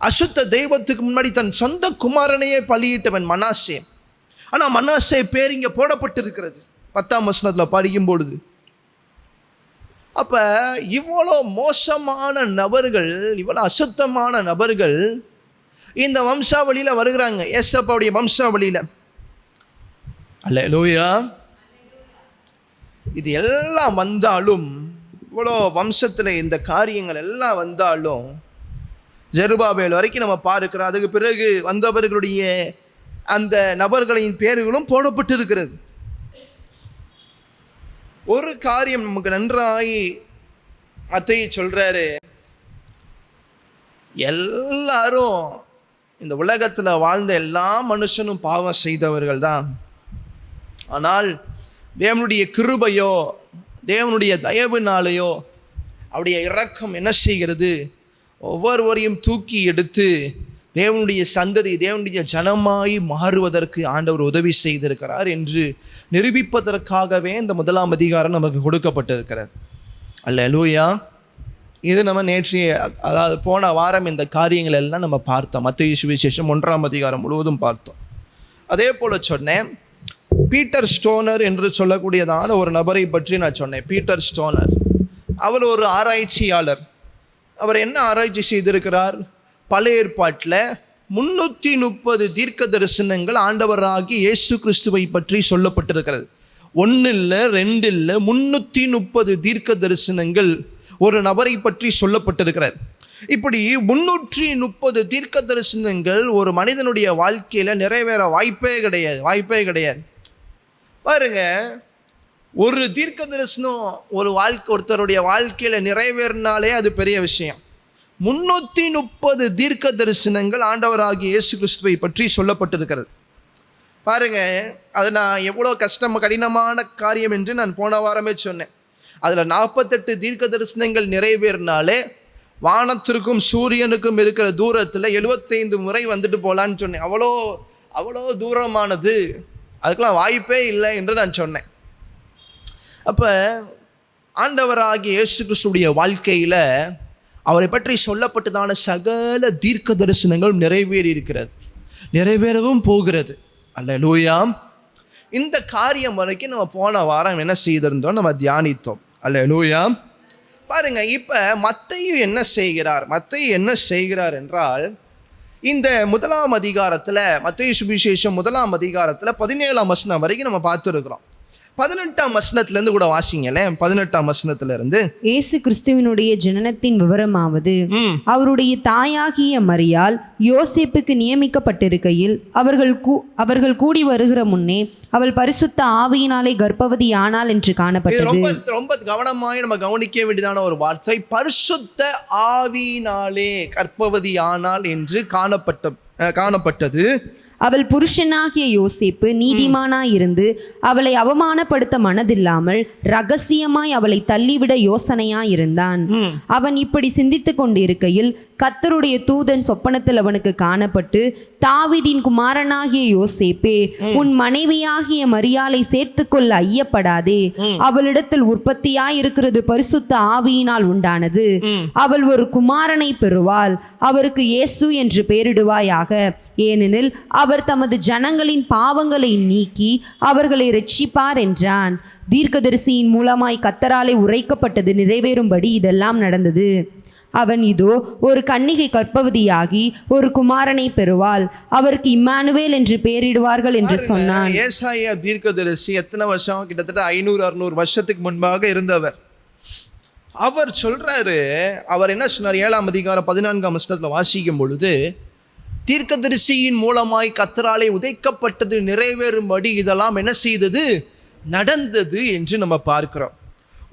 அசுத்த தெய்வத்துக்கு முன்னாடி தன் சொந்த குமாரனையே பலியிட்டவன் மனாசே. ஆனால் மனாசே பேர் இங்கே போடப்பட்டிருக்கிறது 10ஆம் வசனத்தில் படிக்கும் பொழுது. அப்போ இவ்வளோ மோசமான நபர்கள், இவ்வளோ அசுத்தமான நபர்கள் இந்த வம்சாவளியில் வருகிறாங்க, ஏசப்பாவுடைய வம்சாவளியில். அல்லேலூயா. இது எல்லாம் வந்தாலும், இவ்வளோ வம்சத்தில் இந்த காரியங்கள் எல்லாம் வந்தாலும், ஜெருபாபேல் வரைக்கும் நம்ம பார்க்கிறோம். அதுக்கு பிறகு வந்தவர்களுடைய அந்த நபர்களின் பேர்களும் போடப்பட்டிருக்கிறது. ஒரு காரியம் நமக்கு நன்றாய் மத்தேயு சொல்றாரு, எல்லாரும் இந்த உலகத்தில் வாழ்ந்த எல்லா மனுஷனும் பாவம் செய்தவர்கள் தான். ஆனால் தேவனுடைய கிருபையோ தேவனுடைய தயவுனாலேயோ அவருடைய இரக்கம் என்ன செய்கிறது? ஒவ்வொருவரையும் தூக்கி எடுத்து தேவனுடைய சந்ததி, தேவனுடைய ஜனமாய் மாறுவதற்கு ஆண்டவர் உதவி செய்திருக்கிறார் என்று நிரூபிப்பதற்காகவே இந்த 1ஆம் அதிகாரம் நமக்கு கொடுக்கப்பட்டிருக்கிறது. அல்லேலூயா. இது நம்ம நேற்றைய, அதாவது போன வாரம் இந்த காரியங்கள் எல்லாம் நம்ம பார்த்தோம். மத்தேயு சுவிசேஷம் 1ஆம் அதிகாரம் முழுவதும் பார்த்தோம். அதே போல் சொன்னேன், பீட்டர் ஸ்டோனர் என்று சொல்லக்கூடியதான ஒரு நபரை பற்றி நான் சொன்னேன். பீட்டர் ஸ்டோனர் அவர் ஒரு ஆராய்ச்சியாளர். அவர் என்ன ஆராய்ச்சி செய்திருக்கிறார்? பழைய ஏற்பாட்டில் 330 தீர்க்க தரிசனங்கள் ஆண்டவராகி இயேசு கிறிஸ்துவை பற்றி சொல்லப்பட்டிருக்கிறது. 1 இல்லை 2 இல்லை, 330 தீர்க்க தரிசனங்கள் ஒரு நபரை பற்றி சொல்லப்பட்டிருக்கிறது. இப்படி 330 தீர்க்க தரிசனங்கள் ஒரு மனிதனுடைய வாழ்க்கையில் நிறைவேற வாய்ப்பே கிடையாது. பாருங்க, ஒரு தீர்க்க தரிசனம் ஒருத்தருடைய வாழ்க்கையில் நிறைவேறினாலே அது பெரிய விஷயம். 330 தீர்க்க தரிசனங்கள் ஆண்டவராகிய இயேசு கிறிஸ்துவை பற்றி சொல்லப்பட்டிருக்கிறது. பாருங்க, அது நான் எவ்வளோ கடினமான காரியம் என்று நான் போன வாரமே சொன்னேன். அதில் 48 தீர்க்க தரிசனங்கள் நிறைவேறினாலே வானத்திற்கும் சூரியனுக்கும் இருக்கிற தூரத்தில் 75 முறை வந்துட்டு போகலான்னு சொன்னேன். அவ்வளோ தூரமானது, அதுக்கெல்லாம் வாய்ப்பே இல்லை என்று நான் சொன்னேன். அப்போ ஆண்டவராகிய இயேசு கிறிஸ்துடைய வாழ்க்கையில் அவரை பற்றி சொல்லப்பட்டதான சகல தீர்க்க தரிசனங்கள் நிறைவேறி இருக்கிறது, நிறைவேறவும் போகிறது. அல்லேலூயா. இந்த காரியம் வரைக்கும் நம்ம போன வாரம் என்ன செய்திருந்தோம், நம்ம தியானித்தோம். அல்லேலூயா. பாருங்க, இப்போ மத்தேயு என்ன செய்கிறார் என்றால், இந்த 1ஆம் அதிகாரத்தில், மத்தேயு சுவிசேஷம் 1ஆம் அதிகாரத்தில் 17ஆம் வசனம் வரைக்கும் நம்ம பார்த்துருக்குறோம். 18ஆம் வசனத்திலிருந்து கூட வாசிங்களேன். 18ஆம் வசனத்திலிருந்து. இயேசு கிறிஸ்துவினுடைய ஜனனத்தின் விவரமாவது, அவருடைய தாயாகிய மரியாள் யோசேப்புக்கு நியமிக்கப்பட்டிருக்கையில் அவர்கள் கூடி வருகிற முன்னே அவள் பரிசுத்த ஆவியினாலே கர்ப்பவதி ஆனாள் என்று காணப்பட்டது. ரொம்ப ரொம்ப கவனமாய் நம்ம கவனிக்க வேண்டியதான ஒரு வார்த்தை. பரிசுத்த ஆவியினாலே கர்ப்பவதி ஆனாள் என்று காணப்பட்டது. அவள் புருஷனாகிய யோசேப்பு நீதிமானாயிருந்து அவளை அவமானப்படுத்த மனதில்லாமல் ரகசியமாய் அவளை தள்ளிவிட யோசனையாயிருந்தான். அவன் இப்படி சிந்தித்துக் கொண்டிருக்கையில் கர்த்தருடைய தூதன் சொப்பனத்தில் அவனுக்கு காணப்பட்டு, தாவீதின் குமாரனாகிய யோசேப்பே, உன் மனைவியாகிய மரியாளை சேர்த்துக்கொள்ள ஐயப்படாதே. அவளிடத்தில் உற்பத்தியாயிருக்கிறது பரிசுத்த ஆவியினால் உண்டானது. அவள் ஒரு குமாரனை பெறுவாள். அவருக்கு இயேசு என்று பெயரிடுவாயாக. ஏனெனில் அவர் தமது ஜனங்களின் பாவங்களை நீக்கி அவர்களை இரட்சிப்பார் என்றான். தீர்க்கதரிசியின் மூலமாய் கர்த்தராலே உரைக்கப்பட்டது நிறைவேறும்படி இதெல்லாம் நடந்தது. அவன் இதோ ஒரு கன்னிகை கர்ப்பவதியாகி ஒரு குமாரனை பெறுவாள். அவருக்கு இம்மானுவேல் என்று பெயரிடுவார்கள் என்று சொன்னான். ஏசாயா தீர்க்கதரிசி எத்தனை வருஷம்? கிட்டத்தட்ட 500-600 வருஷத்துக்கு முன்பாக இருந்தவர். அவர் சொல்றாரு, அவர் என்ன சொன்னார்? 7ஆம் அதிகாரம் 14ஆம் வசனத்தில் வாசிக்கும் பொழுது, தீர்க்கதரிசியின் மூலமாய் கர்த்தராலே உதைக்கப்பட்டது நிறைவேறும்படி இதெல்லாம் என்ன செய்தது? நடந்தது என்று நம்ம பார்க்கிறோம்.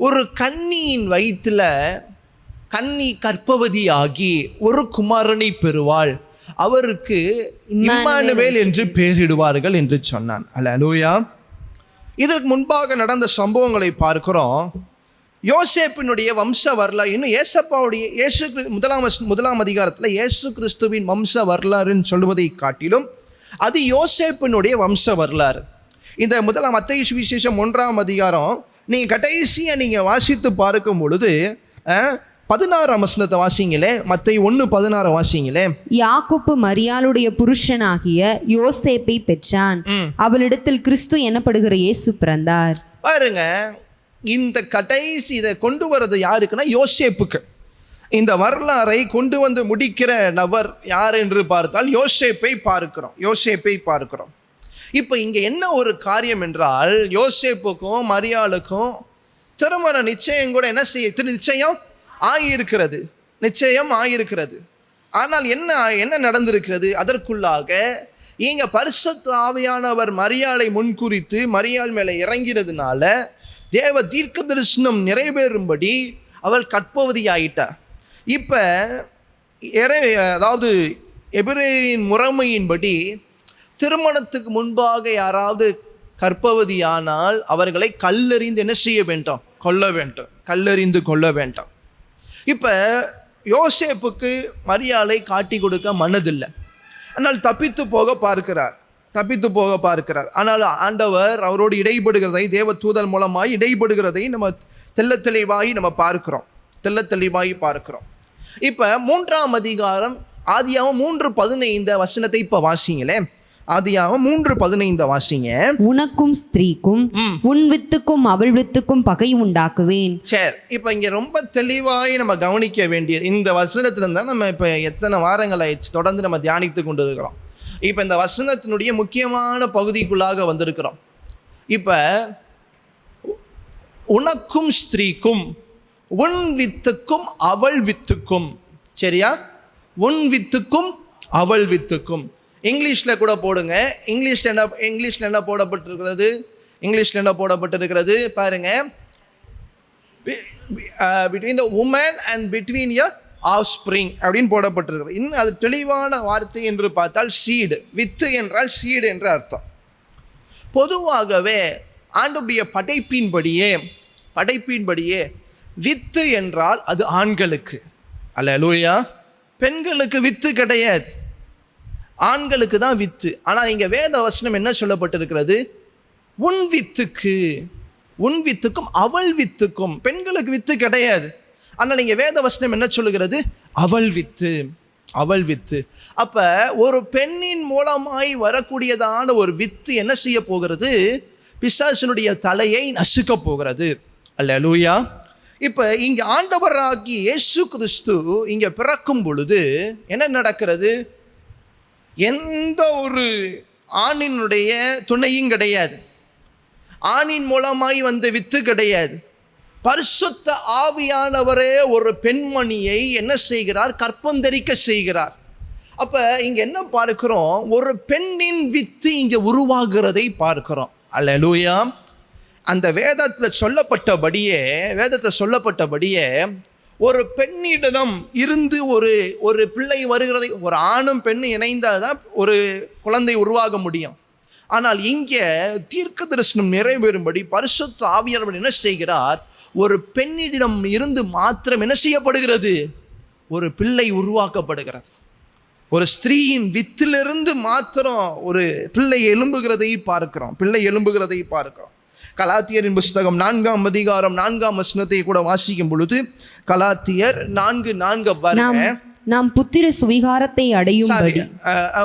ஒரு கன்னியின் வயிற்றுல கன்னி கர்ப்பவதியாகி ஒரு குமாரனை பெறுவாள். அவருக்கு இம்மானுவேல் என்று பெயரிடுவார்கள் என்று சொன்னான். அல்லேலூயா. இதற்கு முன்பாக நடந்த சம்பவங்களை பார்க்கிறோம். யோசேப்பினுடைய வம்ச வரலாறு, இன்னும் ஏசப்பாவுடைய முதலாம் அதிகாரத்தில் இயேசு கிறிஸ்துவின் வம்ச வரலாறுன்னு சொல்வதை காட்டிலும் அது யோசேப்பினுடைய வம்ச வரலாறு. இந்த மத்தேயு சுவிசேஷம் 1ஆம் அதிகாரம் நீங்கள் கடைசியாக நீங்கள் வாசித்து பார்க்கும் பொழுது 16ஆம் வசனத்தை வாசிங்களே. மத்தேயு 1:16 வாசிங்களே. யாக்கோப்பு மரியாளுடைய புருஷனாகிய யோசேப்பை பெற்றான். அவளிடத்தில் கிறிஸ்து எனப்படுகிற இயேசு பிறந்தார். பாருங்க, இந்த கடைசி இதை கொண்டு வர்றது யாருக்குன்னா யோசேப்புக்கு. இந்த வரலாறை கொண்டு வந்து முடிக்கிற நபர் யார் என்று பார்த்தால் யோசேப்பை பார்க்கிறோம். இப்போ இங்கே என்ன ஒரு காரியம் என்றால், யோசேப்புக்கும் மரியாளுக்கும் திருமண நிச்சயம் கூட நிச்சயம் ஆகியிருக்கிறது. ஆனால் என்ன நடந்திருக்கிறது? அதற்குள்ளாக இங்க பரிசுத்த ஆவியானவர் மரியாளை முன்குறித்து மரியாள் மேலே இறங்கிறதுனால தேவ தீர்க்க தரிசனம் நிறைவேறும்படி அவள் கர்ப்பவதியாயிட்டார். இப்போ அதாவது எபிரேயரின் முறைமையின்படி திருமணத்துக்கு முன்பாக யாராவது கர்ப்பவதியானால் அவர்களை கல்லெறிந்து என்ன செய்ய வேண்டும்? கல்லெறிந்து கொள்ள வேண்டும். இப்போ யோசேப்புக்கு மரியாளை காட்டி கொடுக்க மனதில்லை. ஆனால் தப்பித்து போக பார்க்கிறார். ஆனால் ஆண்டவர் அவரோடு இடைப்படுகிறதை, தேவ தூதன் மூலமாய் இடைப்படுகிறதை நம்ம தெள்ளத்தெளிவாய் பார்க்கிறோம். இப்போ 3ஆம் அதிகாரம் ஆதியாகமம் 3:15 வசனத்தை இப்போ வாசிங்களே. ஆதியாகமம் 3:15 வாசிங்க. உனக்கும் ஸ்திரீக்கும் உன் வித்துக்கும் அவள் வித்துக்கும் பகை உண்டாக்குவேன். சரி, இப்போ இங்கே ரொம்ப தெளிவாய் நம்ம கவனிக்க வேண்டியது இந்த வசனத்துல இருந்தால் நம்ம இப்போ எத்தனை வாரங்கள் ஆயிடுச்சு தொடர்ந்து நம்ம தியானித்து கொண்டு இருக்கிறோம். இப்போ இந்த வசனத்தினுடைய முக்கியமான பகுதிக்குள்ளாக வந்திருக்கிறோம். இப்போ உனக்கும் ஸ்திரீக்கும் உன் வித்துக்கும் அவள் வித்துக்கும், சரியா? உன் வித்துக்கும் அவள் வித்துக்கும். இங்கிலீஷில் கூட போடுங்க. இங்கிலீஷில் என்ன போடப்பட்டிருக்கிறது பாருங்க. between the woman and between your offspring அப்படின்னு போடப்பட்டிருக்கிறது. இன்னும் அது தெளிவான வார்த்தை என்று பார்த்தால் சீடு. வித்து என்றால் சீடு என்று அர்த்தம். பொதுவாகவே ஆண்டவருடைய படைப்பின்படியே வித்து என்றால் அது ஆண்களுக்கு. அல்லேலூயா. பெண்களுக்கு வித்து கிடையாது, ஆண்களுக்கு தான் வித்து. ஆனால் இங்கே வேத வசனம் என்ன சொல்லப்பட்டிருக்கிறது? உன் வித்துக்கும் அவள் வித்துக்கும். பெண்களுக்கு வித்து கிடையாது. ஆனால் இங்கே வேத வசனம் என்ன சொல்லுகிறது? அவள் வித்து. அப்ப ஒரு பெண்ணின் மூலமாய் வரக்கூடியதான ஒரு வித்து என்ன செய்ய போகிறது? பிசாசினுடைய தலையை நசுக்க போகிறது. அல்லேலூயா. இப்ப இங்க ஆண்டவராகிய இயேசு கிறிஸ்து இங்க பிறக்கும் பொழுது என்ன நடக்கிறது? எந்த ஒரு ஆணினுடைய துணையும் கிடையாது. ஆணின் மூலமாய் வந்த வித்து கிடையாது. பரிசுத்த ஆவியானவரே ஒரு பெண்மணியை என்ன செய்கிறார்? கற்பந்தரிக்க செய்கிறார். அப்ப இங்க என்ன பார்க்கிறோம்? ஒரு பெண்ணின் வித்து இங்க உருவாகிறதை பார்க்கிறோம். அல்லேலூயா. அந்த வேதத்தில் சொல்லப்பட்டபடியே ஒரு பெண்ணிடம் இருந்து ஒரு பிள்ளை வருகிறதை, ஒரு ஆணும் பெண்ணும் இணைந்தால் தான் ஒரு குழந்தை உருவாக முடியும். ஆனால் இங்கே தீர்க்க தரிசனம் நிறைவேறும்படி பரிசுத்த ஆவியானவர் என்ன செய்கிறார்? ஒரு பெண்ணிடம் இருந்து மாத்திரம் என்ன செய்யப்படுகிறது? ஒரு பிள்ளை உருவாக்கப்படுகிறது. ஒரு ஸ்திரீயின் வித்திலிருந்து மாத்திரம் ஒரு பிள்ளை எழும்புகிறதை பார்க்கிறோம். கலாத்தியரின் புஸ்தகம் 4ஆம் அதிகாரம் 4ஆம் வசனத்தை கூட வாசிக்கும் பொழுது, கலாத்தியர் 4:4 பாருங்க. நாம் புத்திர சுவிகாரத்தை அடையும்படி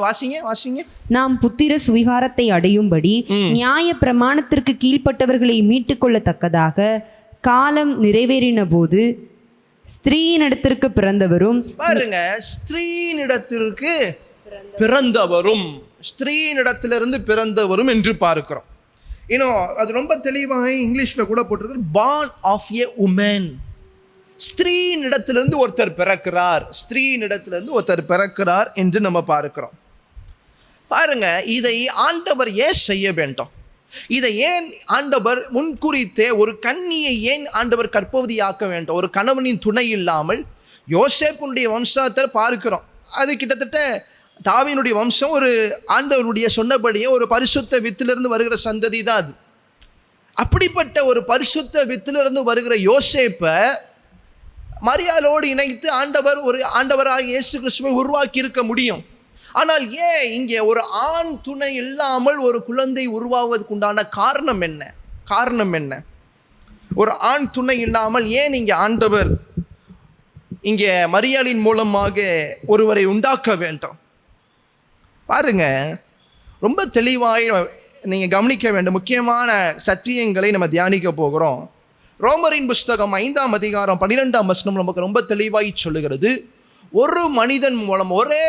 வாசிங்க. நாம் புத்திர சுவிகாரத்தை அடையும்படி நியாய பிரமாணத்திற்கு கீழ்ப்பட்டவர்களை மீட்டுக்கொள்ளத்தக்கதாக காலம் நிறைவேறின போது ஸ்திரீயினிடத்திற்கு பிறந்தவரும் பாருங்க, ஸ்திரீயினிடத்திலிருந்து பிறந்தவரும் என்று பார்க்கிறோம். இன்னும் அது ரொம்ப தெளிவாக இங்கிலீஷ்ல கூட போட்டிருக்கு, born of a woman. ஸ்திரீயினிடத்திலிருந்து ஒருத்தர் பிறக்கிறார் என்று நம்ம பார்க்கிறோம். பாருங்க, இதை ஆண்டவர் ஏன் செய்ய வேண்டும்? இதை ஏன் ஆண்டவர் முன்குறித்தே ஒரு கன்னியை ஏன் ஆண்டவர் கர்ப்பவதியாக்க வேண்டும்? ஒரு கணவனின் துணை இல்லாமல் யோசேப்புடைய வம்சத்தை பார்க்கிறோம். அது கிட்டத்தட்ட தாவீதுடைய வம்சம் ஒரு ஆண்டவருடைய சொன்னபடியே ஒரு பரிசுத்த வித்திலிருந்து வருகிற சந்ததி தான் அது. அப்படிப்பட்ட ஒரு பரிசுத்த வித்திலிருந்து வருகிற யோசேப்பை மரியாளோடு இணைத்து ஆண்டவராக இயேசு கிறிஸ்துவை உருவாக்கி இருக்க முடியும். ஆனால் ஏன் இங்கே ஒரு ஆண் துணை இல்லாமல் ஒரு குழந்தை உருவாவதற்கு உண்டான காரணம் என்ன? ஒரு ஆண் துணை இல்லாமல் ஏன் இங்கே ஆண்டவர் இங்கே மரியாளின் மூலமாக ஒருவரை உண்டாக்க வேண்டும்? பாருங்க, ரொம்ப தெளிவாய் நீங்கள் கவனிக்க வேண்டும். முக்கியமான சத்தியங்களை நம்ம தியானிக்க போகிறோம். ரோமரின் புஸ்தகம் 5ஆம் அதிகாரம் 12ஆம் வசனம் நமக்கு ரொம்ப தெளிவாய் சொல்லுகிறது, ஒரு மனிதன் மூலம் ஒரே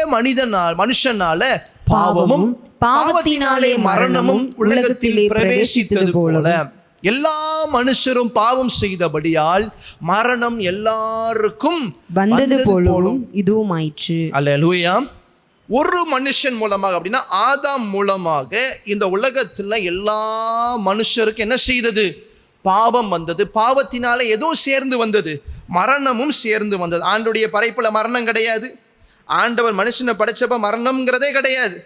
மனுஷனால பாவமும் பாவத்தினாலே மரணமும் உலகத்தில் பிரவேசித்தது போல எல்லா மனுஷரும் பாவம் செய்தபடியால் மரணம் எல்லாருக்கும் வந்தது போலும் இதுவும் ஆயிற்று. அல்லேலூயா. ஒரு மனுஷன் மூலமாக, அப்படின்னா ஆதாம் மூலமாக இந்த உலகத்துல எல்லா மனுஷருக்கும் என்ன செய்தது? பாவம் வந்தது. பாவத்தினால எதுவும் சேர்ந்து வந்தது? மரணமும் சேர்ந்து வந்தது. ஆண்டவருடைய படைப்புல மரணம் கிடையாது. ஆண்டவர் மனுஷனை படைச்சப்ப மரணம்ங்கிறதே கிடையாது.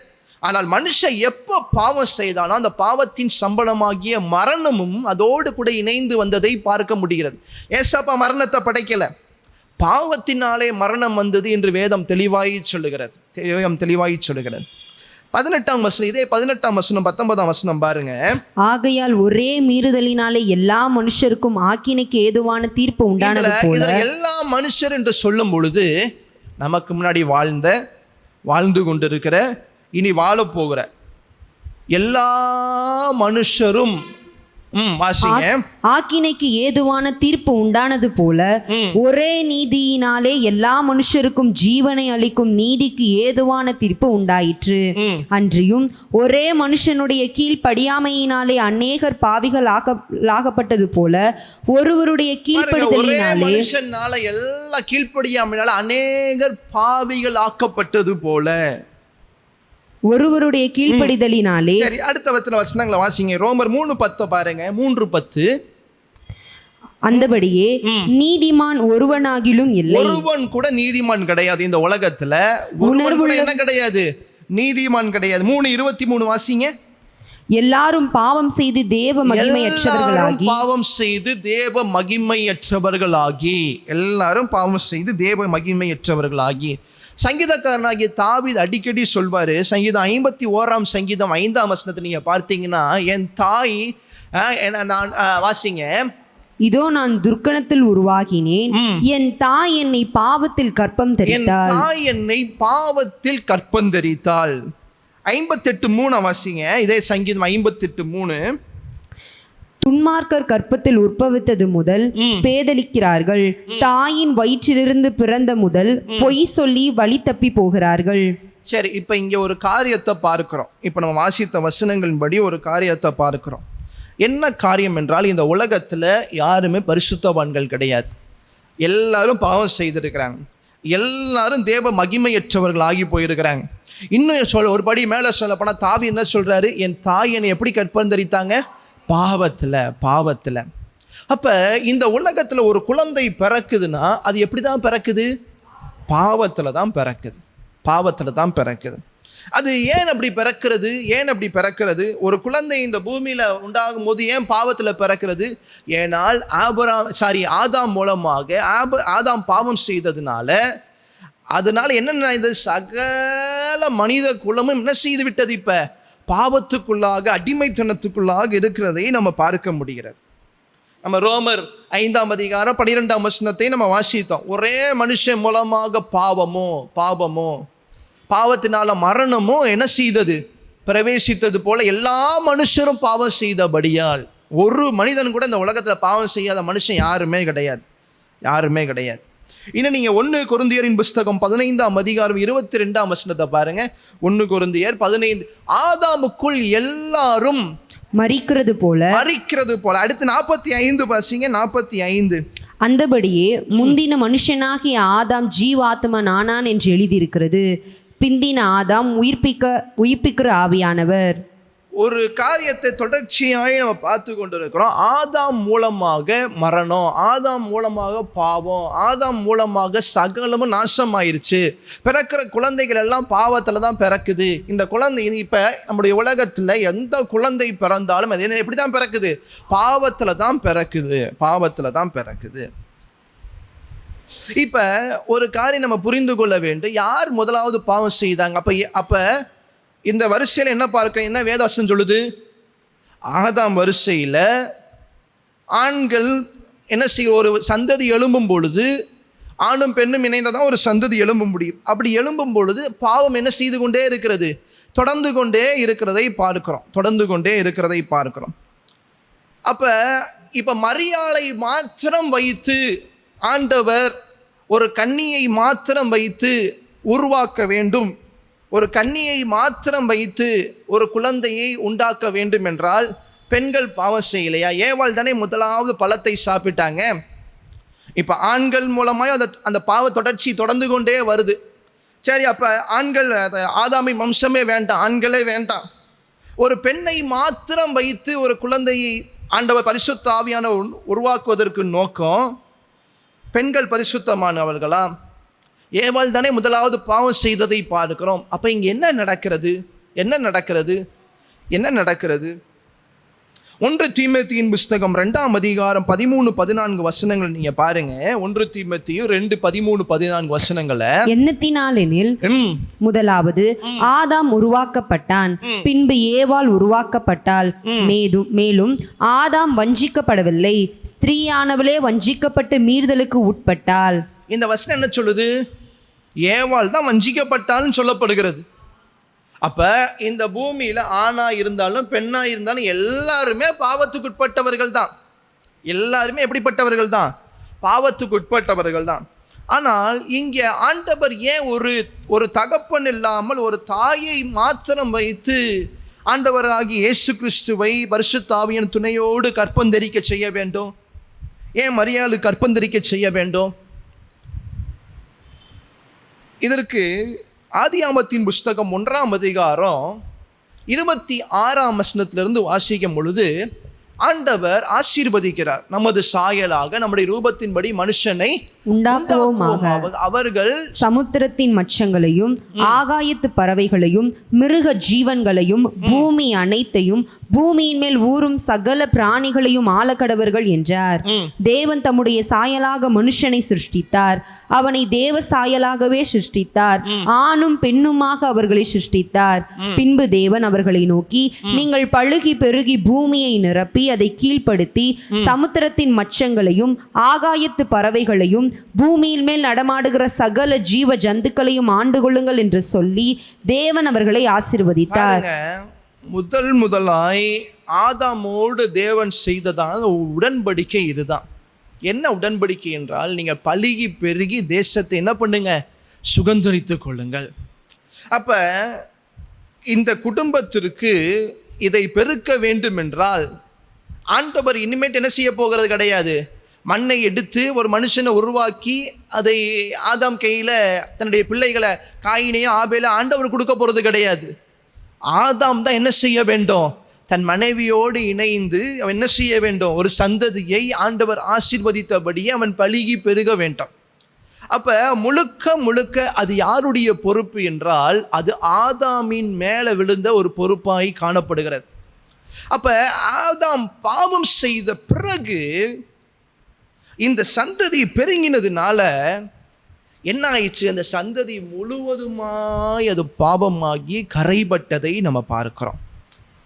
ஆனால் மனுஷன் எப்போ பாவம் செய்தானோ அந்த பாவத்தின் சம்பளமாகிய மரணமும் அதோடு கூட இணைந்து வந்ததை பார்க்க முடிகிறது. ஏசப்பா மரணத்தை படைக்கல, பாவத்தினாலே மரணம் வந்தது என்று வேதம் தெளிவாய் சொல்லுகிறது. 18ஆம் வசனம், இதே 18ஆம் வசனம் 19ஆம் வசனம் பாருங்க. ஆகையால் ஒரே மீறுதலினாலே எல்லா மனுஷருக்கும் ஆக்கினைக்கு ஏதுவான தீர்ப்பு உண்டானது போல. எல்லா மனுஷர் என்று சொல்லும் பொழுது நமக்கு முன்னாடி வாழ்ந்து கொண்டிருக்கிற, இனி வாழ போகிற எல்லா மனுஷரும் வாசிங்க. ஆக்கினைக்கு ஏதுவான தீர்ப்பு உண்டானது போல ஒரே நீதியினாலே எல்லா மனுஷருக்கும் ஜீவனை அளிக்கும் நீதிக்கு ஏதுவான தீர்ப்பு உண்டாயிற்று. அன்றியும் ஒரே மனுஷனுடைய கீழ்ப்படியாமையினாலே அநேகர் பாவிகள் ஆக்கப்பட்டது போல ஒருவருடைய கீழ்ப்படிதலினாலே எல்லா கீழ்ப்படியாமையினால அநேகர் பாவிகள் ஆக்கப்பட்டது போல ஒருவருடைய கீழ்ப்படிதலினாலே. சரி, அடுத்த வசனங்களை வாசிங்க. ரோமர் 3:10 பாருங்க. 3:10. அந்தபடியே நீதிமான் ஒருவனாகிலும் இல்லை. ஒருவன் கூட நீதிமான் கிடையாது இந்த உலகத்துல. ஒருவன் என்ன கிடையாது? நீதிமான் கிடையாது. 3:23 வாசிங்க. எல்லாரும் பாவம் செய்து தேவ மகிமையற்றவர்களாகி. பாவம் செய்து தேவ மகிமையற்றவர்களாகி. எல்லாரும் பாவம் செய்து தேவ மகிமையற்றவர்களாகி. சங்கீதக்காரனாகிய தாவீது அடிக்கடி சொல்வாரு. சங்கீதம் 51ஆம் சங்கீதம் 5ஆம் வசனத்தை நீங்க பார்த்தீங்கன்னா, என் தாய் நான் வாசிங்க. இதோ நான் துர்க்கணத்தில் உருவாகினேன், என் தாய் என்னை பாவத்தில் கற்பம் தரித்தாள். 58:3 வாசிங்க. இதே சங்கீதம் 58:3. துன்மார்க்கர் கற்பத்தில் உற்பவித்தது முதல் பேதலிக்கிறார்கள், தாயின் வயிற்றிலிருந்து பிறந்த முதல் பொய் சொல்லி வழி தப்பி போகிறார்கள். சரி, இப்ப இங்க ஒரு காரியத்தை பார்க்கிறோம். இப்ப நம்ம வாசித்த வசனங்களின்படி ஒரு காரியத்தை பார்க்கிறோம். என்ன காரியம் என்றால், இந்த உலகத்தில் யாருமே பரிசுத்தவான்கள் கிடையாது. எல்லாரும் பாவம் செய்திருக்கிறாங்க. எல்லாரும் தேவ மகிமையற்றவர்கள் ஆகி போயிருக்கிறாங்க. இன்னும் ஒரு படி மேலே சொல்ல போனால் தாவி என்ன சொல்கிறாரு, என் தாய் என்னை எப்படி கற்பந்தரித்தாங்க? பாவத்தில். அப்போ இந்த உலகத்தில் ஒரு குழந்தை பிறக்குதுன்னா அது எப்படி தான் பிறக்குது? பாவத்தில் தான் பிறக்குது. அது ஏன் அப்படி பிறக்கிறது? ஒரு குழந்தை இந்த பூமியில் உண்டாகும் போது ஏன் பாவத்தில் பிறக்கிறது? ஏனால் ஆதாம் மூலமாக ஆதாம் பாவம் செய்ததுனால, அதனால என்ன சகல மனித குலமும் என்ன செய்து விட்டது? இப்போ பாவத்துக்குள்ளாக, அடிமைத்தனத்துக்குள்ளாக இருக்கிறதை நம்ம பார்க்க முடிகிறது. நம்ம ரோமர் 5ஆம் அதிகாரம் 12ஆம் வசனத்தை நம்ம வாசித்தோம். ஒரே மனுஷன் மூலமாக பாவத்தினால மரணமும் என்ன செய்தது? பிரவேசித்தது போல எல்லா மனுஷரும் பாவம் செய்தபடியால், ஒரு மனிதன் கூட இந்த உலகத்தில் பாவம் செய்யாத மனுஷன் யாருமே கிடையாது. இன்னும் நீங்கள் 1 கொரிந்தியரின் புஸ்தகம் 15ஆம் அதிகாரம் 22ஆம் வசனத்தை பாருங்க. 1 கொரிந்தியர் 15. ஆதாமுக்குள் எல்லாரும் மரிக்கிறது போல. அடுத்து 45 வாசிங்க. 45. அந்தபடியே முந்தின மனுஷனாகிய ஆதாம் ஜீவாத்மன் ஆனான் என்று எழுதியிருக்கிறது. பிந்தின ஆதாம் உயிர்ப்பிக்கிற ஆவியானவர். ஒரு காரியத்தை தொடர்ச்சியாக நம்ம பார்த்து கொண்டிருக்கிறோம். ஆதாம் மூலமாக மரணம், ஆதாம் மூலமாக பாவம், ஆதாம் மூலமாக சகலமும் நாசமாயிருச்சு. பிறக்கிற குழந்தைகள் எல்லாம் பாவத்தில் தான் பிறக்குது. இந்த குழந்தை இப்போ நம்முடைய உலகத்தில் எந்த குழந்தை பிறந்தாலும் அது எப்படி தான் பிறக்குது? பாவத்தில் தான் பிறக்குது. இப்போ ஒரு காரியம் நம்ம புரிந்து கொள்ள வேண்டும். யார் முதலாவது பாவம் செய்தாங்க? அப்போ இந்த வரிசையில் என்ன பார்க்க, என்ன வேதவசனம் சொல்லுது? ஆதாம் வரிசையில் ஆண்கள் என்ன செய்ய, ஒரு சந்ததி எழும்பும் பொழுது, ஆணும் பெண்ணும் இணைந்ததான் ஒரு சந்ததி எழும்ப முடியும். அப்படி எழும்பும் பொழுது பாவம் என்ன செய்து கொண்டே இருக்கிறது? தொடர்ந்து கொண்டே இருக்கிறதை பார்க்கிறோம். அப்போ இப்போ மரியாளை மாத்திரம் வைத்து ஆண்டவர் ஒரு கன்னியை மாத்திரம் வைத்து உருவாக்க வேண்டும், ஒரு கன்னியை மாத்திரம் வைத்து ஒரு குழந்தையை உண்டாக்க வேண்டும் என்றால் பெண்கள் பாவம் செய்யலையா? ஏவாள் தானே முதலாவது பழத்தை சாப்பிட்டாங்க. இப்போ ஆண்கள் மூலமாக அந்த பாவ தொடர்ச்சி தொடர்ந்து கொண்டே வருது. சரி, அப்போ ஆண்கள் ஆதாமி வம்சமே வேண்டாம், ஆண்களே வேண்டாம். ஒரு பெண்ணை மாத்திரம் வைத்து ஒரு குழந்தையை ஆண்டவர் பரிசுத்த ஆவியானவர் உருவாக்குவதற்கு நோக்கம், பெண்கள் பரிசுத்தமானவர்களா? ஏவாள் தானே முதலாவது பாவம் செய்ததை பார்க்கிறோம். அப்போ இங்கே என்ன நடக்கிறது? 1 தீமோத்தேயுவின் புஸ்தகம் 2ஆம் அதிகாரம் 13-14 வசனங்கள் நீங்கள் பாருங்க. 1 தீமோத்தேயு 2:13-14 வசனங்களை. எண்ணத்தினாலெனில் முதலாவது ஆதாம் உருவாக்கப்பட்டான், பின்பு ஏவாள் உருவாக்கப்பட்டாள். மேலும் ஆதாம் வஞ்சிக்கப்படவில்லை, ஸ்திரீயானவளே வஞ்சிக்கப்பட்டு மீறுதலுக்கு உட்பட்டாள். இந்த வசனம் என்ன சொல்லுது? ஏவாள் தான் வஞ்சிக்கப்பட்டாலும் சொல்லப்படுகிறது. அப்ப இந்த பூமியில ஆணா இருந்தாலும் பெண்ணா இருந்தாலும் எல்லாருமே பாவத்துக்குட்பட்டவர்கள் தான். எல்லாருமே எப்படிப்பட்டவர்கள் தான்? பாவத்துக்குட்பட்டவர்கள் தான். ஆனால் இங்கே ஆண்டவர் ஏன் ஒரு தகப்பன் இல்லாமல் ஒரு தாயை மாத்திரம் வைத்து ஆண்டவராகி இயேசு கிறிஸ்துவை பரிசுத்த ஆவியின் துணையோடு கற்பந்தரிக்க செய்ய வேண்டும்? ஏன் மரியாதை கற்பந்தரிக்க செய்ய வேண்டும்? இதற்கு ஆதியாமத்தின் புஸ்தகம் 1ஆம் அதிகாரம் 26ஆம் வசனத்திலிருந்து வாசிக்கும் பொழுது ஆண்டவர் ஆசீர்வதிக்கிறார். நமது சாயலாக நம்முடைய ரூபத்தின்படி மனுஷனை உண்டாக்குவோமாக, அவர்கள் சமுத்திரத்தின் மச்சங்களையும் ஆகாயத்து பறவைகளையும் மிருக ஜீவன்களையும் பூமி அனைத்தையும் பூமியின் மேல் ஊறும் சகல பிராணிகளையும் ஆளக்கடவர்கள் என்றார். தேவன் தம்முடைய சாயலாக மனுஷனை சிருஷ்டித்தார், அவனை தேவ சாயலாகவே சிருஷ்டித்தார், ஆணும் பெண்ணுமாக அவர்களை சிருஷ்டித்தார். பின்பு தேவன் அவர்களை நோக்கி, நீங்கள் பழுகி பெருகி பூமியை நிரப்பி அதை கீழ்ப்படுத்தி சமுத்திரத்தின் மச்சங்களையும் ஆகாயத்து பறவைகளையும் பூமியின் மேல் நடமாடுகிற சகல ஜீவ ஜந்துக்களையும் ஆண்டு கொள்ளுங்கள் என்று சொல்லி தேவன் அவர்களை ஆசீர்வதித்தார். முதலாய் ஆதாமோடு தேவன் செய்ததான உடன்படிக்கை இதுதான். என்ன உடன்படிக்கை என்றால், நீங்க பலுகி பெருகி தேசத்தை என்ன பண்ணுங்க? சுதந்தரித்துக் கொள்ளுங்கள். அப்ப இந்த குடும்பத்திற்கு இதை பெருக்க வேண்டும் என்றால் ஆண்டவர் இனிமேட்டு என்ன செய்ய போகிறது கிடையாது. மண்ணை எடுத்து ஒரு மனுஷனை உருவாக்கி அதை ஆதாம் கையில் தன்னுடைய பிள்ளைகளை காயினையும் ஆபேல ஆண்டவர் கொடுக்க போகிறது கிடையாது. ஆதாம் தான் என்ன செய்ய வேண்டும், தன் மனைவியோடு இணைந்து அவன் என்ன செய்ய வேண்டும், ஒரு சந்ததியை ஆண்டவர் ஆசீர்வதித்தபடியே அவன் பலுகி பெருக வேண்டும். அப்போ முழுக்க முழுக்க அது யாருடைய பொறுப்பு என்றால் அது ஆதாமின் மேலே விழுந்த ஒரு பொறுப்பாய் காணப்படுகிறது. அப்போ ஆதாம் பாவம் செய்த பிறகு இந்த சந்ததி பெருங்கினதுனால என்ன ஆயிடுச்சு, அந்த சந்ததி முழுவதுமாய் அது பாவமாகி கரைபட்டதை நம்ம பார்க்கிறோம்.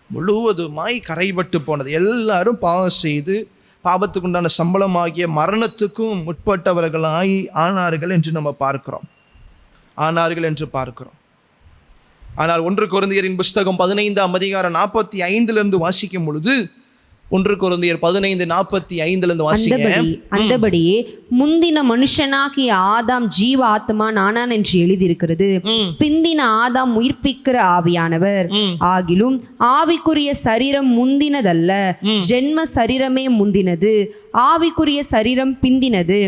முழுவதுமாய் கரைபட்டு போனது. எல்லாரும் பாவம் செய்து பாவத்துக்கு உண்டான சம்பளமாகிய மரணத்துக்கும் முற்பட்டவர்களாய் ஆனார்கள் என்று நம்ம பார்க்கிறோம். ஆனால் 1 கொரிந்தியரின் புஸ்தகம் 15ஆம் அதிகாரம் 45 வாசிக்கும் பொழுது 1 கொரிந்தியர் 15:45 வாசிங்க. அந்தபடியே முந்தின மனுஷனாகிய ஆதாம் ஜீவ ஆத்மான் ஆனான் என்று எழுதியிருக்கிறது. பிந்தின ஆதாம் உயிர்ப்பிக்கிற ஆவியானவர். ஆகிலும் ஆவிக்குரிய சரீரம் முந்தினதல்ல, ஜென்ம சரீரமே முந்தினது, ஆவிக்குரிய சரீரம் பிந்தினது.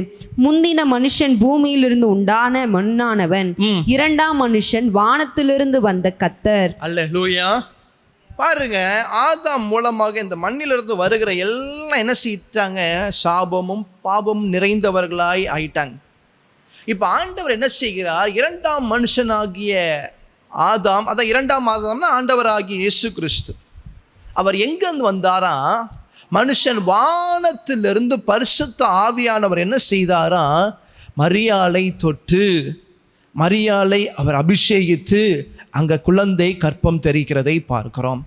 முந்தின மனுஷன் பூமியிலிருந்து உண்டான மண்ணானவன், இரண்டாம் மனுஷன் வானத்திலிருந்து வந்த கர்த்தர். அல்லேலூயா. பாருங்க, ஆதாம் மூலமாக இந்த மண்ணிலிருந்து வருகிற எல்லாம் என்ன செய்யிட்டாங்க, சாபமும் பாவமும் நிறைந்தவர்களாய் ஆயிட்டாங்க. இப்போ ஆண்டவர் என்ன செய்கிறார், இரண்டாம் மனுஷனாகிய ஆதாம், அதான் இரண்டாம் ஆதாம்னா ஆண்டவராகிய இயேசு கிறிஸ்து. அவர் எங்கேருந்து வந்தாரா, மனுஷன் வானத்திலிருந்து பரிசுத்த ஆவியானவர் என்ன செய்தாரா, மரியாளை தொட்டு மரியாளை அவர் அபிஷேகித்து அங்கே குழந்தை கற்பம் தெரிக்கிறதை பார்க்கிறோம்.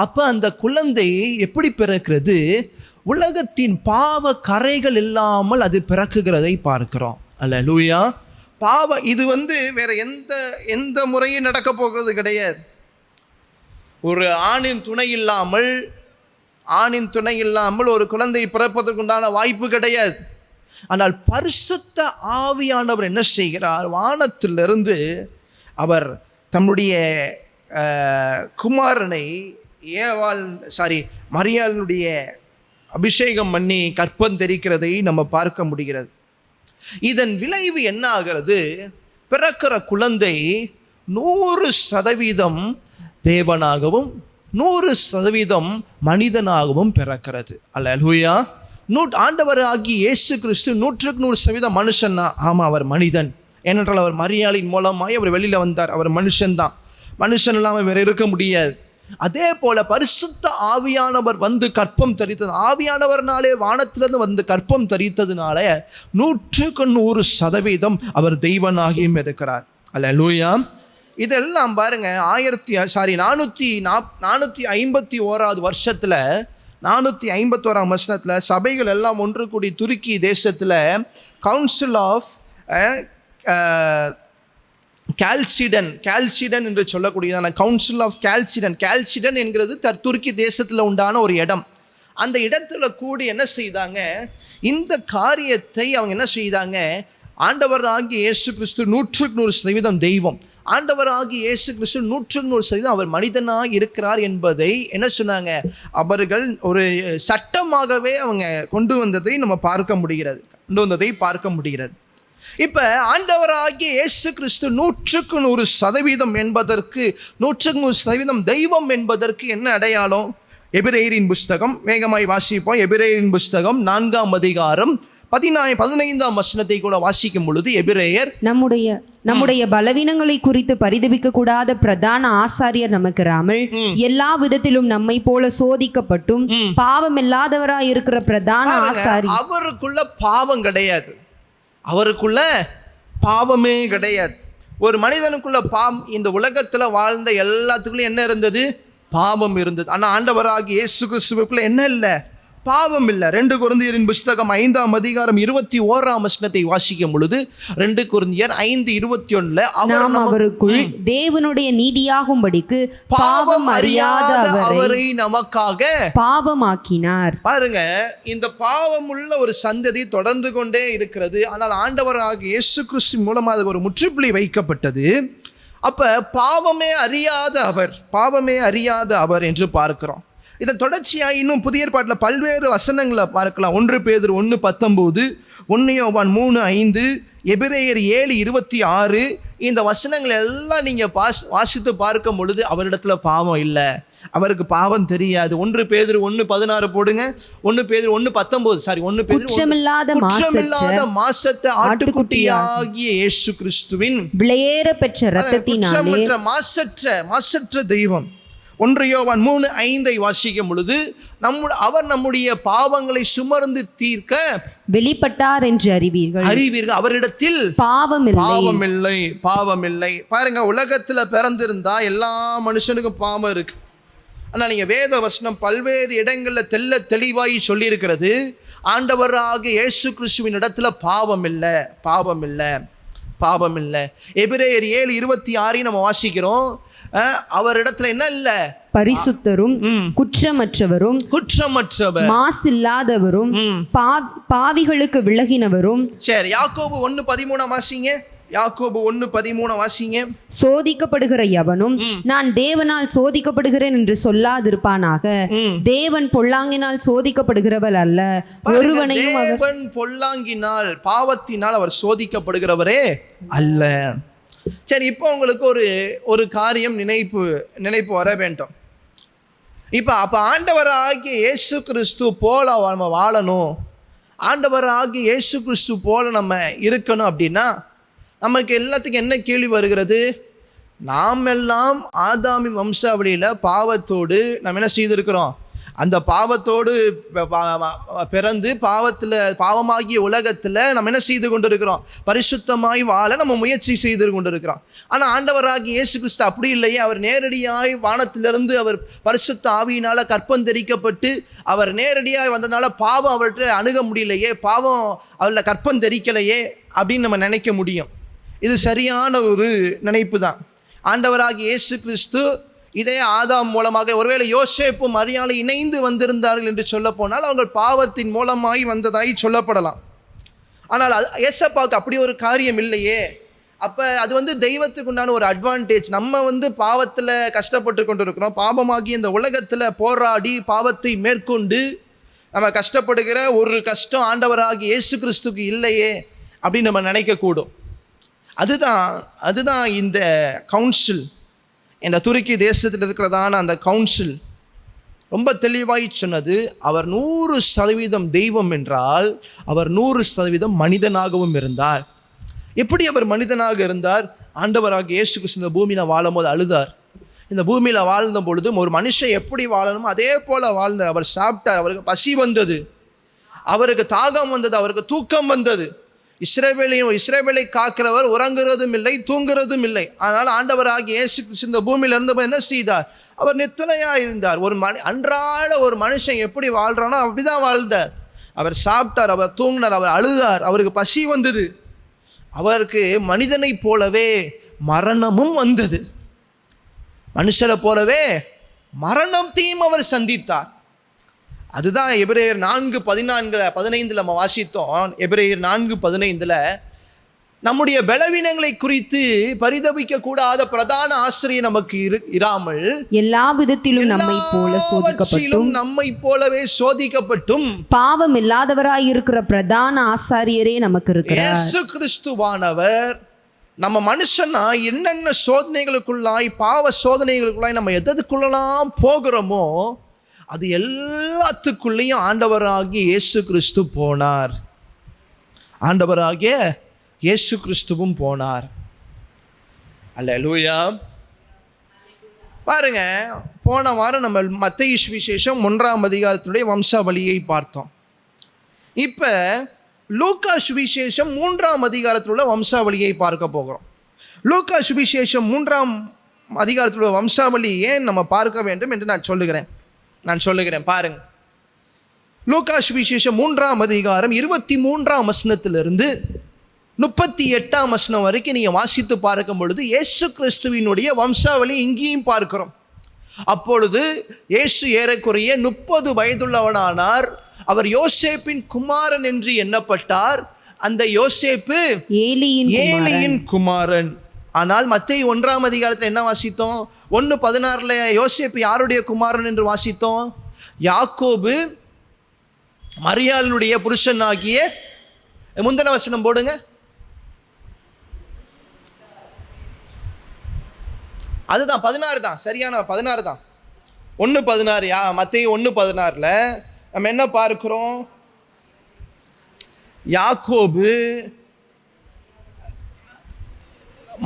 அப்போ அந்த குழந்தை எப்படி பிறக்கிறது, உலகத்தின் பாவ கரைகள் இல்லாமல் அது பிறக்குகிறதை பார்க்கிறோம். அல்லேலூயா. இது வேற எந்த முறையும் நடக்க போகிறது கிடையாது. ஒரு ஆணின் துணை இல்லாமல் ஒரு குழந்தை பிறப்பதற்குண்டான வாய்ப்பு கிடையாது. ஆனால் பரிசுத்த ஆவியானவர் என்ன செய்கிறார், வானத்திலிருந்து அவர் தம்முடைய குமாரனை மரியாளுடைய அபிஷேகம் பண்ணி கற்பம் தெரிக்கிறதை நம்ம பார்க்க முடிகிறது. இதன் விளைவு என்ன ஆகிறது, பிறக்கிற குழந்தை 100% தேவனாகவும் 100% மனிதனாகவும் பிறக்கிறது. அல்லேலூயா. ஆண்டவராகிய இயேசு கிறிஸ்து 100% மனுஷன் தான். ஆமாம், அவர் மனிதன். ஏனென்றால் அவர் மரியாளின் மூலமாய் அவர் வெளியில் வந்தார். அவர் மனுஷன்தான். மனுஷன் இல்லாமல் வேற இருக்க முடியாது. அதே போல பரிசுத்த ஆவியானவர் வந்து கற்பம் தரித்தது. ஆவியானவர்னாலே வானத்திலிருந்து வந்து கற்பம் தரித்ததுனால 100% அவர் தெய்வனாகியும் இருக்கிறார். அல்லேலூயா. இதெல்லாம் பாருங்க, 451 வருஷத்துல 451 வருஷத்துல சபைகள் எல்லாம் ஒன்று கூடி துருக்கி தேசத்துல கவுன்சில் ஆஃப் கால்சிடன் என்று சொல்லக்கூடியதான கவுன்சில் ஆஃப் கால்சிடன் என்கிறது துருக்கி தேசத்தில் உண்டான ஒரு இடம். அந்த இடத்துல கூடி என்ன செய்தாங்க, இந்த காரியத்தை அவங்க என்ன செய்தாங்க, ஆண்டவராகிய இயேசு கிறிஸ்து 100% தெய்வம், ஆண்டவராகிய இயேசு கிறிஸ்து 100% அவர் மனிதனாக இருக்கிறார் என்பதை என்ன சொன்னாங்க, அவர்கள் ஒரு சட்டமாகவே அவங்க கொண்டு வந்ததை பார்க்க முடிகிறது. இப்ப ஆண்டவராகிய இயேசு கிறிஸ்து 100% என்பதற்கு 100% தெய்வம் என்பதற்கு என்ன அடையாளம்? எபிரேயரின் புஸ்தகம், வேகமாய் வாசிப்போம். எபிரேயரின் புஸ்தகம் 4ஆம் அதிகாரம் 15ஆம் வசனத்தை கூட வாசிக்கும் பொழுது, எபிரேயர் நம்முடைய பலவீனங்களை குறித்து பரிதபிக்க கூடாத பிரதான ஆசாரியர் நமக்கு எல்லா விதத்திலும் நம்மை போல சோதிக்கப்பட்டும் பாவம் இல்லாதவராய் இருக்கிற பிரதான ஆசாரியர். அவருக்குள்ள பாவம் கிடையாது, அவருக்குள்ள பாவமே கிடையாது. ஒரு மனிதனுக்குள்ள இந்த உலகத்துல வாழ்ந்த எல்லாத்துக்குள்ள என்ன இருந்தது? பாவம் இருந்தது. ஆனா ஆண்டவராகிய இயேசு கிறிஸ்துவுக்குள்ள என்ன இல்லை? பாவம் இல்லை. 2 கொரிந்தியரின் புஸ்தகம் 5ஆம் அதிகாரம் 21ஆம் வசனத்தை வாசிக்கும் பொழுது 2 கொரிந்தியர் 5:21 நாம் அவருக்குள் தேவனுடைய நீதியாகும்படிக்கு பாவம் அறியாத அவரை நமக்காக பாவமாக்கினார். பாருங்க, இந்த பாவம் உள்ள ஒரு சந்ததி தொடர்ந்து கொண்டே இருக்கிறது. ஆனால் ஆண்டவராகிய இயேசு கிறிஸ்து மூலமாக ஒரு முற்றுப்புள்ளி வைக்கப்பட்டது. அப்ப பாவமே அறியாத அவர் என்று பார்க்கிறோம். இதன் தொடர்ச்சியாக இன்னும் புதிய ஏற்பாட்டில் பல்வேறு வசனங்களை பார்க்கலாம். 1 பேதுரு 1:19, 1 யோவான் 3:5, எபிரேயர் 7:26. இந்த வசனங்கள் எல்லாம் நீங்கள் வாசித்து பார்க்கும் பொழுது அவரிடத்துல பாவம் இல்லை, அவருக்கு பாவம் தெரியாது. 1 பேதுரு 1:16 போடுங்க. 1 பேதுரு 1:19, 1 பேதுரு குற்றமில்லாத மாசற்ற ஆட்டுக்குட்டியாகிய இயேசு கிறிஸ்துவின் விலையேற பெற்ற இரத்தத்தினாலே மாசற்ற தெய்வம். 1 யோவான் 3:5 வாசிக்கும் பொழுது அவர் நம்முடைய பாவங்களை சுமர்ந்து தீர்க்க வெளிப்பட்டார் என்று அறிவீர்கள். அவரிடத்தில் பாவம் இல்லை. பாருங்க, உலகத்துல பிறந்திருந்தா எல்லா மனுஷனுக்கும் பாவம் இருக்கு. ஆனா நீங்க வேத வசனம் பல்வேறு இடங்கள்ல தெள்ள தெளிவாய் சொல்லி இருக்கிறது, ஆண்டவராக இயேசு கிறிஸ்துவின் இடத்துல பாவம் இல்லை. எபிரேயர் 7:26 நம்ம வாசிக்கிறோம். அவர் இடத்துல என்ன இல்ல? பரிசுத்தரும் குற்றமற்றவர் மாசில்லாதவரும் பாவிகளுக்கு விலகினவரும். சரி, யாக்கோபு 1:13 வாசிங்க. யாக்கோபு 1:13 வாசிங்க. சோதிக்கப்படுகிற எவனும் நான் தேவனால் சோதிக்கப்படுகிறேன் என்று சொல்லாதிருப்பானாக. தேவன் பொல்லாங்கினால் சோதிக்கப்படுகிறவர் அல்ல, ஒருவனையும் தேவன் பொல்லாங்கினால் பாவத்தினால் அவர் சோதிக்கப்படுகிறவரே அல்ல. சரி, இப்போ உங்களுக்கு ஒரு காரியம் நினைப்பு வர வேண்டும். அப்ப ஆண்டவராகிய இயேசு கிறிஸ்து போல நம்ம வாழணும், ஆண்டவராகிய இயேசு கிறிஸ்து போல நம்ம இருக்கணும் அப்படின்னா நமக்கு எல்லாத்துக்கும் என்ன கேள்வி வருகிறது? நாம் எல்லாம் ஆதாமின் வம்சாவளியில் பாவத்தோடு நம்ம என்ன செய்திருக்கிறோம்? அந்த பாவத்தோடு பிறந்து பாவமாகிய உலகத்தில் நம்ம என்ன செய்து கொண்டிருக்கிறோம்? பரிசுத்தமாய் வாழ நம்ம முயற்சி செய்து கொண்டிருக்கிறோம். ஆனால் ஆண்டவராகிய இயேசு கிறிஸ்து அப்படி இல்லையே. அவர் நேரடியாய் வானத்திலிருந்து அவர் பரிசுத்த ஆவியினால் கற்பந்தரிக்கப்பட்டு அவர் நேரடியாய் வந்ததுனால பாவம் அவர்கிட்ட அணுக முடியலையே, பாவம் அவரில் கற்பந்தரிக்கலையே அப்படின்னு நம்ம நினைக்க முடியும். இது சரியான ஒரு நினைப்பு தான். ஆண்டவராகிய இயேசு கிறிஸ்து இதே ஆதாம் மூலமாக, ஒருவேளை யோசேப்பும் மரியாதை இணைந்து வந்திருந்தார்கள் என்று சொல்ல போனால் அவங்க பாவத்தின் மூலமாய் வந்ததாய் சொல்லப்படலாம். ஆனால் ஏசப்பாவுக்கு அப்படி ஒரு காரியம் இல்லையே. அப்போ அது தெய்வத்துக்கு உண்டான ஒரு அட்வான்டேஜ். நம்ம பாவத்தில் கஷ்டப்பட்டு கொண்டு இருக்கிறோம், பாவமாகி இந்த உலகத்தில் போராடி பாவத்தை மேற்கொண்டு நம்ம கஷ்டப்படுகிற ஒரு கஷ்டம் ஆண்டவராகி இயேசு கிறிஸ்துக்கு இல்லையே அப்படின்னு நம்ம நினைக்கக்கூடும். அதுதான் இந்த கவுன்சில், இந்த துருக்கி தேசத்தில் இருக்கிறதான அந்த கவுன்சில் ரொம்ப தெளிவாய் சொன்னது. அவர் 100% தெய்வம் என்றால் அவர் 100% மனிதனாகவும் இருந்தார். எப்படி அவர் மனிதனாக இருந்தார்? ஆண்டவராக இயேசு கிறிஸ்து இந்த பூமியில் வாழும் போது அழுதார். இந்த பூமியில் வாழ்ந்த பொழுதும் ஒரு மனுஷன் எப்படி வாழணுமோ அதே போல வாழ்ந்தார். அவர் சாப்பிட்டார், அவருக்கு பசி வந்தது, அவருக்கு தாகம் வந்தது, அவருக்கு தூக்கம் வந்தது. இஸ்ரவேலை காக்கிறவர் உறங்குறதும் இல்லை, தூங்குறதும் இல்லை. ஆனால் ஆண்டவராகிய இயேசு கிறிஸ்து இந்த பூமியில இருந்தபோது என்ன செய்தார்? அவர் நித்திரையா இருந்தார். அன்றாட ஒரு மனுஷன் எப்படி வாழ்றானோ அப்படிதான் வாழ்ந்தார். அவர் சாப்பிட்டார், அவர் தூங்கினார், அவர் அழுதார், அவருக்கு பசி வந்தது, அவருக்கு மனிதனை போலவே மரணமும் வந்தது. மனுஷரை போலவே மரணத்தையும் அவர் சந்தித்தார். அதுதான் எபிரேயர் 4:14-15 நம்ம வாசித்தோம். எபிரேயர் 4:15 நம்முடைய பலவீனங்களை குறித்து பரிதபிக்க கூடாத பிரதான ஆசிரியர் நமக்கு இராமல் எல்லா விதத்திலும் நம்மை போலவே சோதிக்கப்பட்டும் பாவம் இல்லாதவராய் இருக்கிற பிரதான ஆசாரியரே நமக்கு இருக்கிறார். இயேசு கிறிஸ்துவானவர் நம்ம மனுஷனா என்னென்ன சோதனைகளுக்குள்ளாய், பாவ சோதனைகளுக்குள்ளாய் நம்ம எதுக்குள்ளலாம் போகிறோமோ அது எல்லாத்துக்குள்ளேயும் ஆண்டவராகிய இயேசு கிறிஸ்து போனார். ஆண்டவராகிய இயேசு கிறிஸ்துவும் போனார். அல்லேலூயா. பாருங்க, போன வாரம் நம்ம மத்தேயு சுவிசேஷம் 1ஆம் அதிகாரத்துடைய வம்சாவளியை பார்த்தோம். இப்ப லூக்கா சுவிசேஷம் 3ஆம் அதிகாரத்தில் உள்ள வம்சாவளியை பார்க்க போகிறோம். லூக்கா சுவிசேஷம் 3ஆம் அதிகாரத்தில் உள்ள வம்சாவளி ஏன் நம்ம பார்க்க வேண்டும் என்று நான் சொல்லுகிறேன். பாருங்க, லூக்கா சுவிசேஷம் 3ஆம் அதிகாரம் 23ஆம் வசனத்திலிருந்து 38ஆம் வசனம் வரைக்கும் நீங்க வாசித்து பார்க்கும் பொழுது இயேசு கிறிஸ்துவினுடைய வம்சாவளி இங்கேயும் பார்க்கிறோம். அப்பொழுது இயேசு ஏறக்குறைய 30 வயதுள்ளவனானார். அவர் யோசேப்பின் குமாரன் என்று எண்ணப்பட்டார். அந்த யோசேப்பு ஏலியின் குமாரன். ஆனால் மத்தேயு 1ஆம் அதிகாரத்தில் என்ன வாசித்தோம்? 1:16 யோசேப்பு யாருடைய குமாரன் என்று வாசித்தோம்? யாக்கோபு மரியாளுடைய புருஷனாகிய, முந்தின வசனம் போடுங்க. அதுதான் 16 தான், சரியான 16 தான். 1:16. மத்தேயு 1:16 நம்ம என்ன பார்க்கிறோம்? யாக்கோபு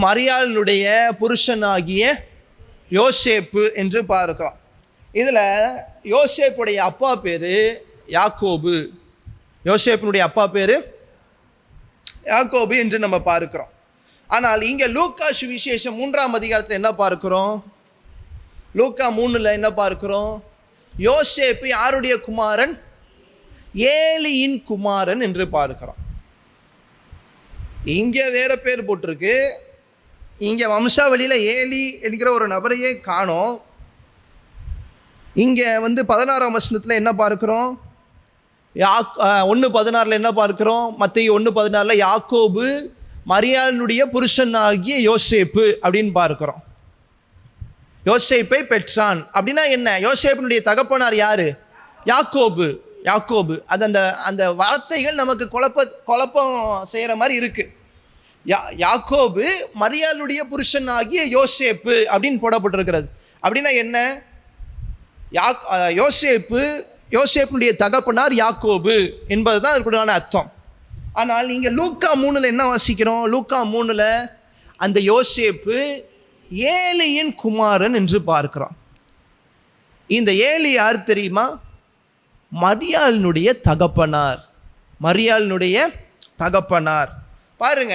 மரியாளுடைய புருஷனாகிய யோசேப்பு என்று பார்க்கிறோம். இதில் யோசேப்புடைய அப்பா பேர் யாக்கோபு. யோசேப்பினுடைய அப்பா பேர் யாக்கோபு என்று நம்ம பார்க்கிறோம். ஆனால் இங்கே லூக்கா சுவிசேஷம் 3ஆம் அதிகாரத்தில் என்ன பார்க்கிறோம்? லூக்கா 3ல் என்ன பார்க்கிறோம்? யோசேப்பு யாருடைய குமாரன்? ஏலியின் குமாரன் என்று பார்க்கிறோம். இங்கே வேற பேர் போட்டிருக்கு. இங்கே வம்சாவளியில் ஏலி என்கிற ஒரு நபரையே காணோம். இங்கே 16ஆம் வசனத்தில் என்ன பார்க்கிறோம்? 1:16 என்ன பார்க்கிறோம்? மத்தேயு 1:16 யாக்கோபு மரியாளுடைய புருஷனாகிய யோசேப்பு அப்படின்னு பார்க்கிறோம். யோசேப்பை பெற்றான் அப்படின்னா என்ன? யோசேப்பினுடைய தகப்பனார் யாரு? யாக்கோபு. யாக்கோபு. அது அந்த வார்த்தைகள் நமக்கு குழப்பம் செய்கிற மாதிரி இருக்கு. யாக்கோபு மரியாளுடைய புருஷனாகிய யோசேப்பு அப்படின்னு போடப்பட்டிருக்கிறது. அப்படின்னா என்ன? யோசேப்பினுடைய தகப்பனார் யாக்கோபு என்பதுதான் அதற்குண்டான அர்த்தம். ஆனால் இங்கே லூக்கா 3ல் என்ன வாசிக்கிறோம்? லூக்கா 3ல் அந்த யோசேப்பு ஏலியின் குமாரன் என்று பார்க்கிறோம். இந்த ஏலி யார் தெரியுமா? மரியாளினுடைய தகப்பனார். மரியாளினுடைய தகப்பனார். பாருங்க,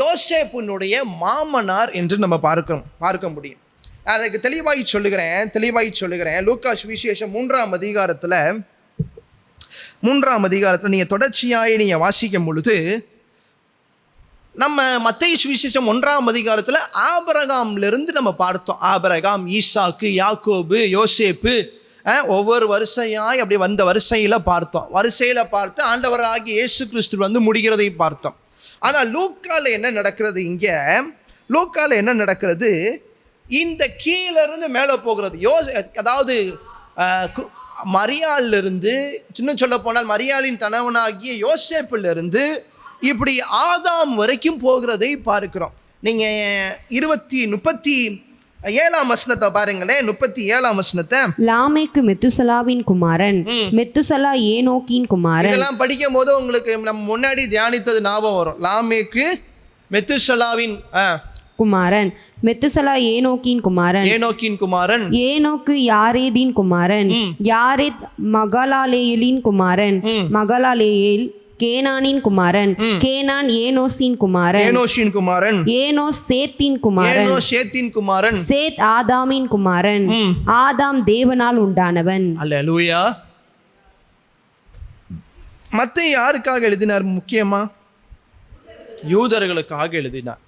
யோசேப்பினுடைய மாமனார் என்று நம்ம பார்க்க முடியும். அதுக்கு தெளிவாகி சொல்லுகிறேன். லூக்கா சுவிசேஷம் 3ஆம் அதிகாரத்தில் நீங்கள் தொடர்ச்சியாய் நீங்கள் வாசிக்கும் பொழுது, நம்ம மத்தேயு சுவிசேஷம் 1ஆம் அதிகாரத்தில் ஆபிரகாமிலிருந்து நம்ம பார்த்தோம். ஆபிரகாம், ஈசாக்கு, யாக்கோபு, யோசேப்பு, ஒவ்வொரு வரிசையாய் அப்படி வந்த வரிசையில் பார்த்து ஆண்டவராகிய இயேசு கிறிஸ்து வந்து முடிகிறதை பார்த்தோம். ஆனால் லூக்காவில் என்ன நடக்கிறது? இங்கே லூக்காவில் என்ன நடக்கிறது? இந்த கீழிருந்து மேலே போகிறது. அதாவது மரியாளிலிருந்து, சின்ன சொல்ல போனால் மரியாளின் கணவனாகிய யோசேப்பிலிருந்து இப்படி ஆதாம் வரைக்கும் போகிறதை பார்க்கிறோம். நீங்கள் 37ஆம் வசனத்தை பாருங்களேன். 37ஆம் வசனத்தை. லாமேக்கு மெத்துசலாவின் குமாரன், மெத்துசலா ஏனோக்கின் குமாரன். இதெல்லாம் படிக்கும் போது உங்களுக்கு நம்ம முன்னாடி தியானித்தது ஞாபகம் வரும். லாமேக்கு மெத்துசலாவின் குமாரன், மெத்துசலா ஏனோக்கின் குமாரன், ஏனோக்கு யாரேதின் குமாரன், யாரேத் மகலாலேயலின் குமாரன், மகலாலேயேல் கேனானின் குமாரன், கேனான் ஏனோசின் குமாரன், ஏனோஸ் சேத்தின் குமாரன், சேத் ஆதாமின் குமாரன், ஆதாம் தேவனால் உண்டானவன். அல்லேலூயா. மத்தேயு யாருக்காக எழுதினார்? முக்கியமா யூதர்களுக்காக எழுதினார்.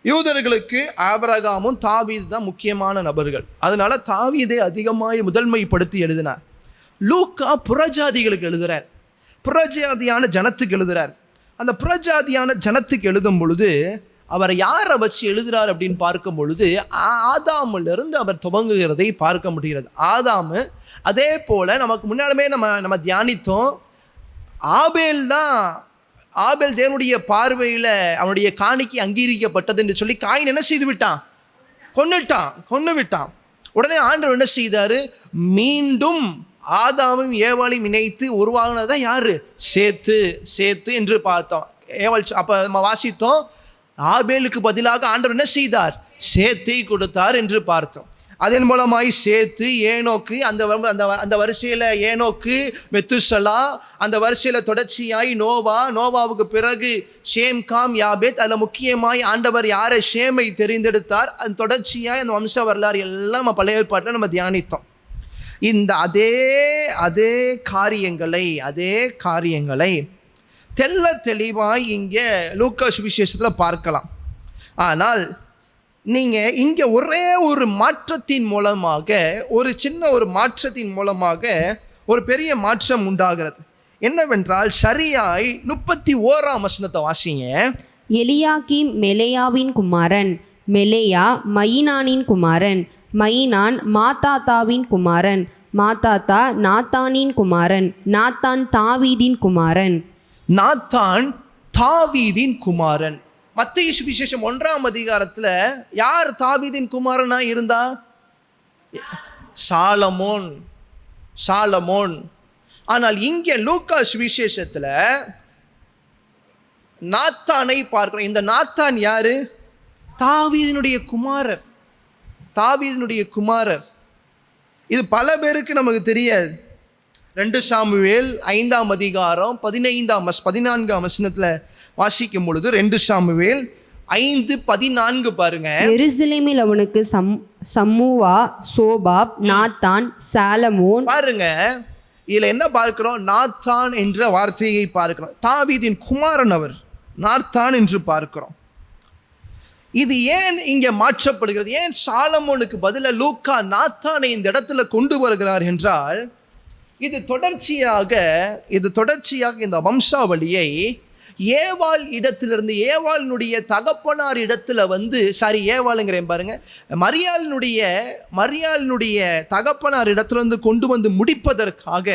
யூதர்களுக்கு ஆபிரகாமும் தாவீது தான் முக்கியமான நபர்கள். அதனால தாவீதை அதிகமாக முதன்மைப்படுத்தி எழுதினார். லூக்கா புறஜாதிகளுக்கு எழுதுறார், புறஜாதியான ஜனத்துக்கு எழுதுறார். அந்த புறஜாதியான ஜனத்துக்கு எழுதும் பொழுது அவர் யாரை வச்சு எழுதுறார் அப்படின்னு பார்க்கும் பொழுது ஆதாமிலிருந்து அவர் துவங்குகிறதை பார்க்க முடிகிறது. ஆதாமு, அதே போல நமக்கு முன்னாலுமே நம்ம தியானித்தோம், ஆபேல் தேவனுடைய பார்வையில் அவனுடைய காணிக்கை அங்கீகரிக்கப்பட்டது என்று சொல்லி காயின் என்ன செய்து விட்டான்? கொன்னு விட்டான். உடனே ஆண்டவர் என்ன செய்தாரு? மீண்டும் ஆதாமும் ஏவாளையும் இணைத்து உருவாகினதான் யாரு? சேத்து என்று பார்த்தோம். அப்ப நம்ம வாசித்தோம், ஆபேலுக்கு பதிலாக ஆண்டவர் என்ன செய்தார்? சேத்தை கொடுத்தார் என்று பார்த்தோம். அதன் மூலமாய் சேத்து, ஏனோக்கு, அந்த வரிசையில் ஏனோக்கு, மெத்துசலா, அந்த வரிசையில் தொடர்ச்சியாய் நோவாவுக்கு பிறகு ஷேம், காம், யாபேத். அதில் முக்கியமாய் ஆண்டவர் யாரை? ஷேமை தெரிந்தெடுத்தார். அது தொடர்ச்சியாய் அந்த வம்ச வரலாறு எல்லாம் நம்ம பழைய ஏற்பாட்டில் நம்ம தியானித்தோம். இந்த அதே காரியங்களை தெளிவாய் இங்கே லூக்கா சுவிசேஷத்தில் பார்க்கலாம். ஆனால் நீங்கள் இங்கே ஒரே ஒரு மாற்றத்தின் மூலமாக, ஒரு சின்ன ஒரு மாற்றத்தின் மூலமாக ஒரு பெரிய மாற்றம் உண்டாகிறது. என்னவென்றால், சரியாய் 31ஆம் வசனத்தை வாசிங்க. எலியாக்கீம் மெலேயாவின் குமாரன், மெலேயா மயினானின் குமாரன், மயினான் மாத்தாத்தாவின் குமாரன், மாத்தாத்தா நாத்தானின் குமாரன், நாத்தான் தாவீதின் குமாரன். நாத்தான் தாவீதின் குமாரன். மத்தேயு சுவிசேஷம் 1ஆம் அதிகாரத்தில் யார் தாவீதின் குமாரனா இருந்தா? சாலமோன். சாலமோன். ஆனால் இங்கே லூக்கா சுவிசேஷத்தில் நாத்தானை பார்க்கிறோம். இந்த நாத்தான் யாரு? தாவீதினுடைய குமாரர். தாவீதினுடைய குமாரர். இது பல பேருக்கு நமக்கு தெரியாது. 2 சாமுவேல் 5ஆம் அதிகாரம் 14ஆம் வசனத்தில் வாசிக்கும் பொழுது 2 சாமுவேல் 5:14 பாருங்க. எருசலேமில் அவனுக்கு சம்முவா, சோபாப், நாத்தான், சாலமோன். பாருங்க, இதுல என்ன பார்க்கிறோம்? நாத்தான் என்ற வார்த்தையை பார்க்கிறோம். தாவீதின் குமாரன் அவர் நாத்தான் என்று பார்க்கிறோம். இது ஏன் இங்கே மாற்றப்படுகிறது? ஏன் சாலமோனுக்கு பதிலாக லூக்கா நாத்தானை இந்த இடத்துல கொண்டு வருகிறார் என்றால், இது தொடர்ச்சியாக இந்த வம்சாவளியை ஏவாள் இடத்திலிருந்து, ஏவாளினுடைய தகப்பனார் இடத்துல ஏவாளுங்கிறேன் பாருங்க, மரியாளினுடைய தகப்பனார் இடத்திலிருந்து கொண்டு வந்து முடிப்பதற்காக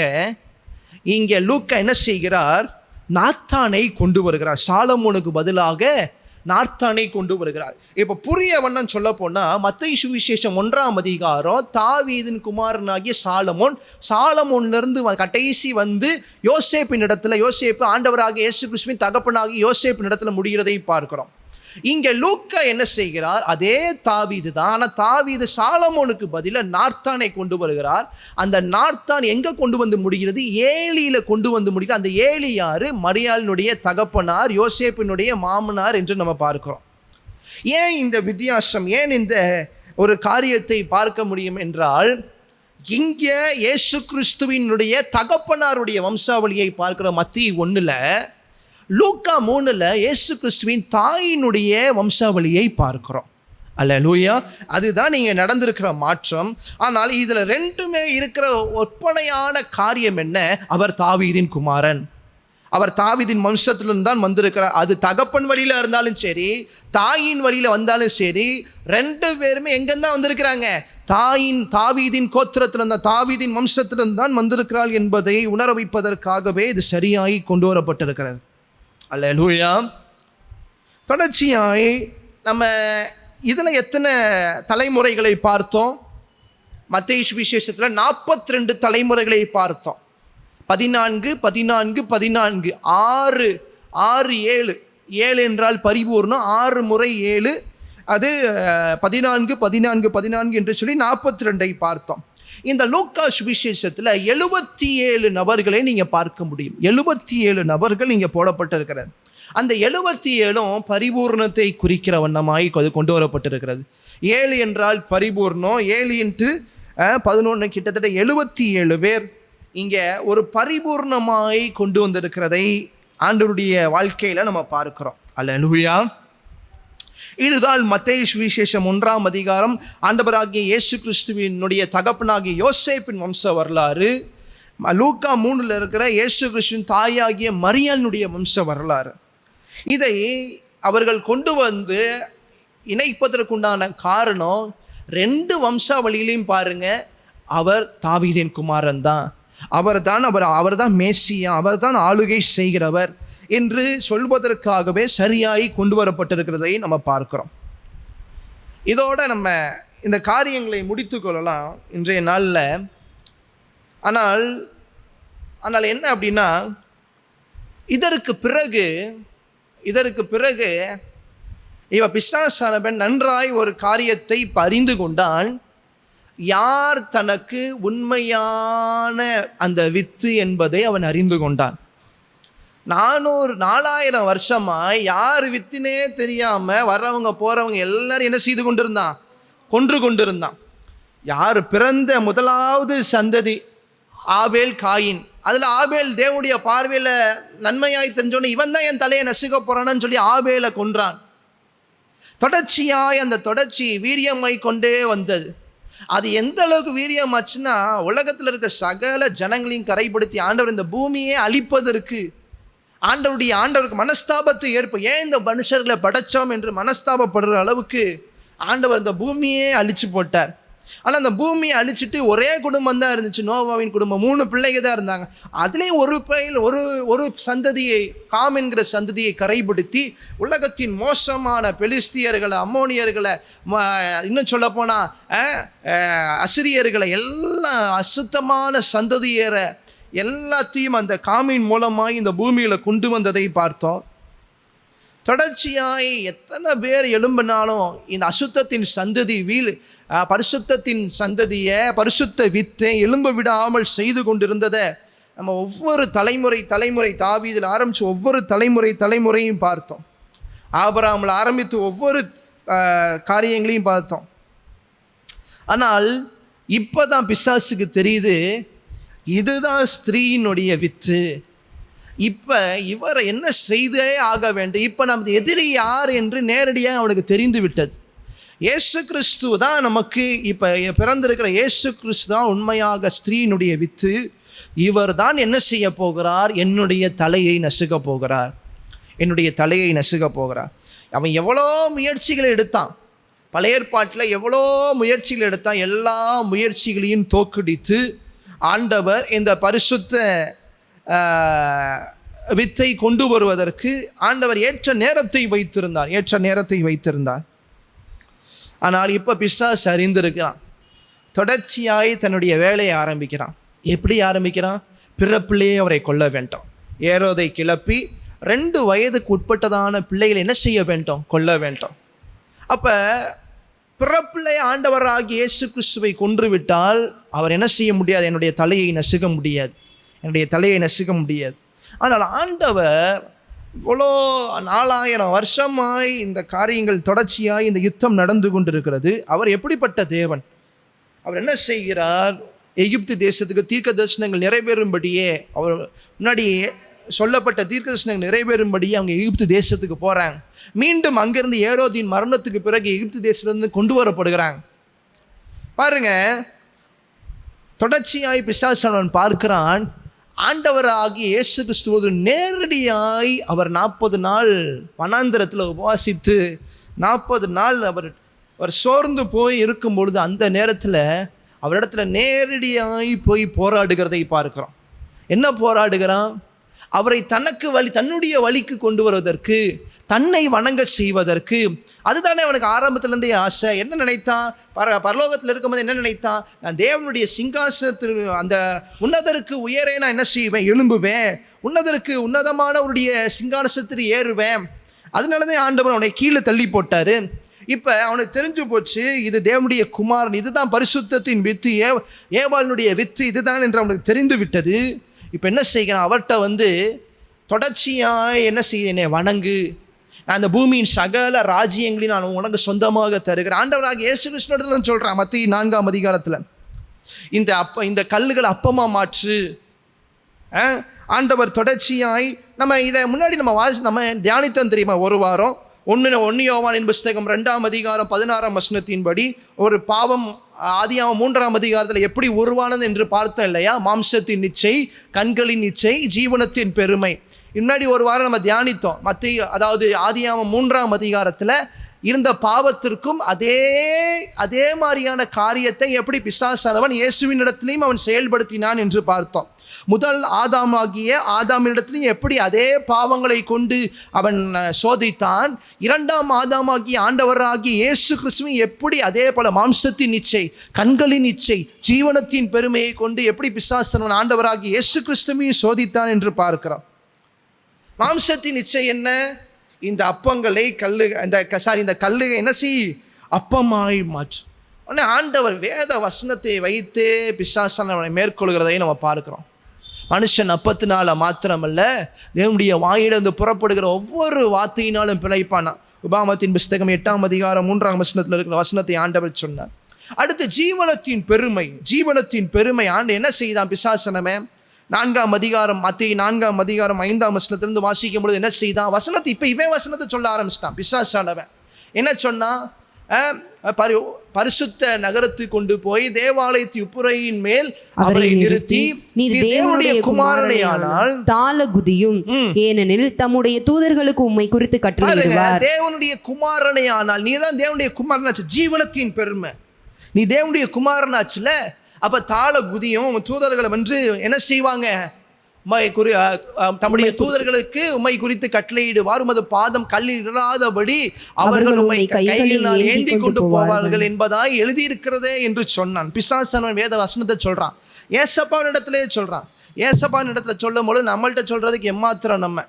இங்கே லூக்கா என்ன செய்கிறார்? நாத்தானை கொண்டு வருகிறார். சாலமோனுக்கு பதிலாக நாத்தானை கொண்டு வருகிறார். இப்போ புரிய வண்ணம் சொல்ல போனால் மத்தேயு சுவிசேஷம் 1ஆம் அதிகாரம் தாவீதின் குமாரனாகிய சாலமோன்லேருந்து கடைசி யோசேப்பின் இடத்துல, யோசேப்பு ஆண்டவராகிய இயேசு கிறிஸ்துவின் தகப்பனாகிய யோசேப்பின் இடத்துல முடிகிறதை பார்க்கிறோம். இங்கே லூக்கா என்ன செய்கிறார்? அதே தாவீது தான். ஆனால் தாவீது சாலமோனுக்கு பதிலாக நாத்தானை கொண்டு வருகிறார். அந்த நாத்தான் எங்கே கொண்டு வந்து முடிகிறது? ஏலியில கொண்டு வந்து முடிகிறது. அந்த ஏலி யாரு? மரியாளினுடைய தகப்பனார், யோசேப்பினுடைய மாமனார் என்று நம்ம பார்க்கிறோம். ஏன் இந்த வித்தியாசம், ஏன் இந்த ஒரு காரியத்தை பார்க்க முடியும் என்றால், இங்கே இயேசு கிறிஸ்துவினுடைய தகப்பனாருடைய வம்சாவளியை பார்க்கிற மத்தேயு 1ல், லூக்கா 3ல் இயேசு கிறிஸ்துவின் தாயினுடைய வம்சாவளியை பார்க்கிறோம். அல்லேலூயா. அதுதான் இங்கே நடந்திருக்கிற மாற்றம். ஆனால் இதில் ரெண்டுமே இருக்கிற ஒப்பனையான காரியம் என்ன? அவர் தாவீதின் குமாரன். அவர் தாவீதின் வம்சத்திலிருந்து தான் வந்திருக்கிறார். அது தகப்பன் வழியில் இருந்தாலும் சரி, தாயின் வழியில் வந்தாலும் சரி, 2 பேருமே எங்கேருந்தான் வந்திருக்கிறாங்க? தாவீதின் கோத்திரத்திலிருந்து, தாவீதின் வம்சத்திலிருந்து தான் வந்திருக்கிறாள் என்பதை உணர வைப்பதற்காகவே இது சரியாகி கொண்டு வரப்பட்டிருக்கிறது. அல்லேலூயா. தொடர்ச்சியாய் நம்ம இதில் எத்தனை தலைமுறைகளை பார்த்தோம்? மத்தேயு சுவிசேஷத்தில் 42 தலைமுறைகளை பார்த்தோம். 14 14 14 6 6 7 7 என்றால் பரிபூர்ணம். 6 முறை 7, அது 14 14 14 என்று சொல்லி 42ஐ பார்த்தோம். இந்த லூக்கா சுவிசேஷத்தில் 77 நபர்களை நீங்கள் பார்க்க முடியும். 77 நபர்கள் இங்கே போடப்பட்டிருக்கிறது. அந்த 77ம் பரிபூர்ணத்தை குறிக்கிற வண்ணமாய் கொண்டு வரப்பட்டிருக்கிறது. 7 என்றால் பரிபூர்ணம். 7 into 11 கிட்டத்தட்ட 77 பேர் இங்கே ஒரு பரிபூர்ணமாய் கொண்டு வந்திருக்கிறதை ஆண்டவருடைய வாழ்க்கையில் நம்ம பார்க்கிறோம். அல்லேலூயா. இதுதான் மத்தேயு சுவிசேஷம் 1ஆம் அதிகாரம் ஆண்டவராகிய இயேசு கிறிஸ்துவினுடைய தகப்பனாகிய யோசேப்பின் வம்ச வரலாறு. லூக்கா 3ல் இருக்கிற இயேசு கிறிஸ்துவின் தாயாகிய மரியாளினுடைய வம்ச வரலாறு. இதை அவர்கள் கொண்டு வந்து இணைப்பதற்குண்டான காரணம் 2 வம்சாவளியிலையும் பாருங்க, அவர் தாவீதின் குமாரன் தான், அவர் தான் மேசியா, அவர் தான் ஆளுகை செய்கிறவர் என்று சொல்வதற்காகவே சரியாய் கொண்டு வரப்பட்டிருக்கிறதை நம்ம பார்க்கிறோம். இதோட நம்ம இந்த காரியங்களை முடித்து கொள்ளலாம் இன்றைய நாளில். ஆனால் என்ன அப்படின்னா, இதற்கு பிறகு இவ பிசாசானவன் நன்றாய் ஒரு காரியத்தை அறிந்து கொண்டான். யார் தனக்கு உண்மையான அந்த வித்து என்பதை அவன் அறிந்து கொண்டான். 4000 வருஷமாய் யார் வித்தினே தெரியாம வர்றவங்க போறவங்க எல்லாரும் என்ன செய்து கொன்று கொண்டிருந்தான். யார் பிறந்த முதலாவது சந்ததி ஆபேல், காயின். அதில் ஆபேல் தேவனுடைய பார்வையில் நன்மையாய் தெரிஞ்சோன்னு இவன் தான் என் தலையை நசுக்க போறான்னு சொல்லி ஆபேலை கொன்றான். தொடர்ச்சியாய் அந்த தொடர்ச்சி வீரியமாய் கொண்டே வந்தது. அது எந்த அளவுக்கு வீரியமாச்சுன்னா, உலகத்தில் இருக்க சகல ஜனங்களையும் கரைப்படுத்தி ஆண்டவர் இந்த பூமியை அழிப்பதற்கு ஆண்டவருக்கு மனஸ்தாபத்தை ஏன் இந்த மனுஷர்களை படைச்சோம் என்று மனஸ்தாபப்படுற அளவுக்கு ஆண்டவர் இந்த பூமியே அழிச்சு போட்டார். ஆனால் அந்த பூமியை அழிச்சிட்டு ஒரே குடும்பம் தான் இருந்துச்சு, நோவாவின் குடும்பம். 3 பிள்ளைங்க தான் இருந்தாங்க. அதுலேயும் ஒரு சந்ததியை, காம் என்கிற சந்ததியை கரைப்படுத்தி உலகத்தின் மோசமான பெலிஸ்தியர்களை, அம்மோனியர்களை, இன்னும் சொல்லப்போனால் அசிரியர்களை, எல்லாம் அசுத்தமான சந்ததியரை எல்லாத்தையும் அந்த காமின் மூலமாக இந்த பூமியில் கொண்டு வந்ததை பார்த்தோம். தொடர்ச்சியாய் எத்தனை பேர் எழும்பினாலும் இந்த அசுத்தத்தின் சந்ததி பரிசுத்தத்தின் சந்ததியை, பரிசுத்த வித்தை எழும்ப விடாமல் செய்து கொண்டிருந்ததை நம்ம ஒவ்வொரு தலைமுறை தாவீதில் ஆரம்பித்து ஒவ்வொரு தலைமுறையும் பார்த்தோம். ஆபிரகாமில் ஆரம்பித்து ஒவ்வொரு காரியங்களையும் பார்த்தோம். ஆனால் இப்போ தான் பிசாசுக்கு தெரியுது, இதுதான் ஸ்திரீயினுடைய வித்து. இப்போ இவரை என்ன செய்தே ஆக வேண்டும். இப்போ நமது எதிரி யார் என்று நேரடியாக அவனுக்கு தெரிந்து விட்டது. இயேசு கிறிஸ்து தான் நமக்கு இப்போ பிறந்திருக்கிற இயேசு கிறிஸ்து தான் உண்மையாக ஸ்திரீயினுடைய வித்து. இவர் தான் என்ன செய்ய போகிறார்? என்னுடைய தலையை நசுக்க போகிறார். அவன் எவ்வளோ முயற்சிகளை எடுத்தான், பழைய ஏற்பாட்டில் எவ்வளோ முயற்சிகள் எடுத்தான். எல்லா முயற்சிகளையும் தோற்கடித்து ஆண்டவர் இந்த பரிசுத்த வித்தை கொண்டு வருவதற்கு ஆண்டவர் ஏற்ற நேரத்தை வைத்திருந்தார். ஆனால் இப்போ பிசாசு அறிந்திருக்கிறான். தொடர்ச்சியாய் தன்னுடைய வேலையை ஆரம்பிக்கிறான். எப்படி ஆரம்பிக்கிறான்? பிறப்பிலேயே அவரை கொல்ல வேண்டும். ஏரோதை கிளப்பி 2 வயதுக்கு உட்பட்டதான பிள்ளைகளை என்ன செய்ய வேண்டும்? கொல்ல வேண்டும். அப்போ பிறப்பிலே ஆண்டவராகிய இயேசு கிறிஸ்துவை கொன்றுவிட்டால் அவர் என்ன செய்ய முடியாது? என்னுடைய தலையை நசுக்க முடியாது. ஆனால் ஆண்டவர் இவ்வளோ 4000 வருஷமாய் இந்த காரியங்கள் தொடர்ச்சியாய் இந்த யுத்தம் நடந்து கொண்டிருக்கிறது. அவர் எப்படிப்பட்ட தேவன்? அவர் என்ன செய்கிறார்? எகிப்து தேசத்துக்கு தீர்க்க தரிசனங்கள் நிறைவேறும்படியே, அவர் முன்னாடி சொல்லப்பட்ட தீர்க்க தரிசனங்கள் நிறைவேறும்படியே அவங்க எகிப்து தேசத்துக்கு போகிறாங்க. மீண்டும் அங்கிருந்து ஏரோதின் மரணத்துக்கு பிறகு எகிப்து தேசத்திலிருந்து கொண்டு வரப்படுகிறாங்க. பாருங்க, தொடர்ச்சியாய் பிசாசானவன் பார்க்கிறான், ஆண்டவராகிய இயேசு கிறிஸ்துவோடு நேரடியாய் அவர் 40 நாள் வனாந்திரத்தில் உபவாசித்து 40 நாள் அவர் சோர்ந்து போய் இருக்கும் பொழுது அந்த நேரத்தில் அவரிடத்துல நேரடியாய் போய் போராடுகிறதை பார்க்கிறோம். என்ன போராடுகிறான்? அவரை தன்னுடைய வழிக்கு கொண்டு வருவதற்கு, தன்னை வணங்க செய்வதற்கு. அதுதானே அவனுக்கு ஆரம்பத்திலேருந்தே ஆசை. என்ன நினைத்தான்? பரலோகத்தில் இருக்கும்போது என்ன நினைத்தான்? நான் தேவனுடைய சிங்காசனத்தில் அந்த உன்னதருக்கு உயரே நான் என்ன செய்வேன்? எழும்புவேன். உன்னதமானவருடைய சிங்காசனத்தில் ஏறுவேன். அதனால தான் ஆண்டவர் அவனை கீழே தள்ளி போட்டார். இப்போ அவனுக்கு தெரிஞ்சு போச்சு, இது தேவனுடைய குமாரன், இதுதான் பரிசுத்தத்தின் வித்து, ஏவாளினுடைய வித்து இதுதான் என்று அவனுக்கு தெரிந்து விட்டது. இப்போ என்ன செய்கிறான்? அவர்கிட்ட தொடர்ச்சியாக என்ன செய்ய வணங்கு, நான் அந்த பூமியின் சகல ராஜ்யங்களையும் நான் உனக்கு சொந்தமாக தருகிறேன். ஆண்டவராக இயேசு கிறிஸ்துவிடம் சொல்கிறான் மத்திய 4ஆம் அதிகாரத்தில், இந்த கல்லுகளை அப்பமா மாற்று. ஆண்டவர் தொடர்ச்சியாய் நம்ம இதை முன்னாடி நம்ம தியானித்தோம் தெரியுமா? ஒரு வாரம் 1 யோவானின் புஸ்தகம் 2ஆம் அதிகாரம் 16ஆம் வசனத்தின்படி ஒரு பாவம் ஆதியாகமம் 3ஆம் அதிகாரத்தில் எப்படி உருவானது என்று பார்த்தோம் இல்லையா? மாம்சத்தின் இச்சை, கண்களின் இச்சை, ஜீவனத்தின் பெருமை. முன்னாடி ஒரு வாரம் நம்ம தியானித்தோம். அதாவது ஆதியாகமம் 3ஆம் அதிகாரத்தில் இருந்த பாவத்திற்கும் அதே மாதிரியான காரியத்தை எப்படி பிசாசானவன் இயேசுவின் இடத்திலையும் அவன் செயல்படுத்தினான் என்று பார்த்தோம். முதல் ஆதாமினிடத்திலையும் எப்படி அதே பாவங்களை கொண்டு அவன் சோதித்தான். 2ஆம் ஆதாமாகிய ஆண்டவராகிய இயேசு கிறிஸ்துவை எப்படி அதே போல மாம்சத்தின் இச்சை, கண்களின் இச்சை, ஜீவனத்தின் பெருமையை கொண்டு எப்படி பிசாசனவன் ஆண்டவராகிய இயேசு கிறிஸ்துவையும் சோதித்தான் என்று பார்க்கிறோம். மாம்சத்தின் இச்சை என்ன? இந்த அப்பங்களை இந்த கல்லுகை என்ன செய்? அப்பமாய் மாற்று. உடனே ஆண்டவர் வேத வசனத்தை வைத்தே பிசாசனவனை மேற்கொள்கிறதை நம்ம பார்க்கிறோம். மனுஷன் அப்பத்தினால மாத்திரமல்ல, தேவனுடைய வாயிலிருந்து புறப்படுகிற ஒவ்வொரு வார்த்தையினாலும் பிழைப்பானா. உபாகமத்தின் புஸ்தகம் 8ஆம் அதிகாரம் 3ஆம் வசனத்தில் இருக்கிற வசனத்தை ஆண்டவர் சொன்னார். அடுத்து ஜீவனத்தின் பெருமை ஆண்டு என்ன செய்தான் பிசாசனமே? 4ஆம் அதிகாரம் மத்திய 4ஆம் அதிகாரம் 5ஆம் வசனத்திலிருந்து வாசிக்கும் பொழுது என்ன செய்தான்? வசனத்தை இப்போ இவன் வசனத்தை சொல்ல ஆரம்பிச்சிட்டான். பிசாசானவன் என்ன சொன்னா? பரிசுத்த நகரத்தை கொண்டு போய் தேவாலயத்தின் உப்புரையின் மேல் அவரை நிறுத்தி, நீர் தேவனுடைய குமாரனையானால் தாளகுதியும், ஏனெனில் தம்முடைய தூதர்களுக்கு உம்மை குறித்து கட்டளையிடுவார். தேவனுடைய குமாரனையானால், நீ தான் தேவனுடைய குமாரன். ஜீவனத்தின் பெருமை, நீ தேவனுடைய குமாரன் ஆச்சுல, அப்போ தாள குதியும் தூதர்களை வந்து என்ன செய்வாங்க? தம்முடைய தூதர்களுக்கு உம்மை குறித்து கட்டளையிடுவார், உமது பாதம் கல்லில் இடாதபடி அவர்கள் உம்மை கைகளினால் ஏந்தி கொண்டு போவார்கள் என்பதாய் எழுதியிருக்கிறதே என்று சொன்னான். பிசாசானவன் வேத வசனத்தை சொல்றான், ஏசப்பாவின் இடத்திலே சொல்றான். ஏசப்பாவின் இடத்துல சொல்லும் பொழுது நம்மள்கிட்ட சொல்றதுக்கு எம்மாத்திரம்? நம்ம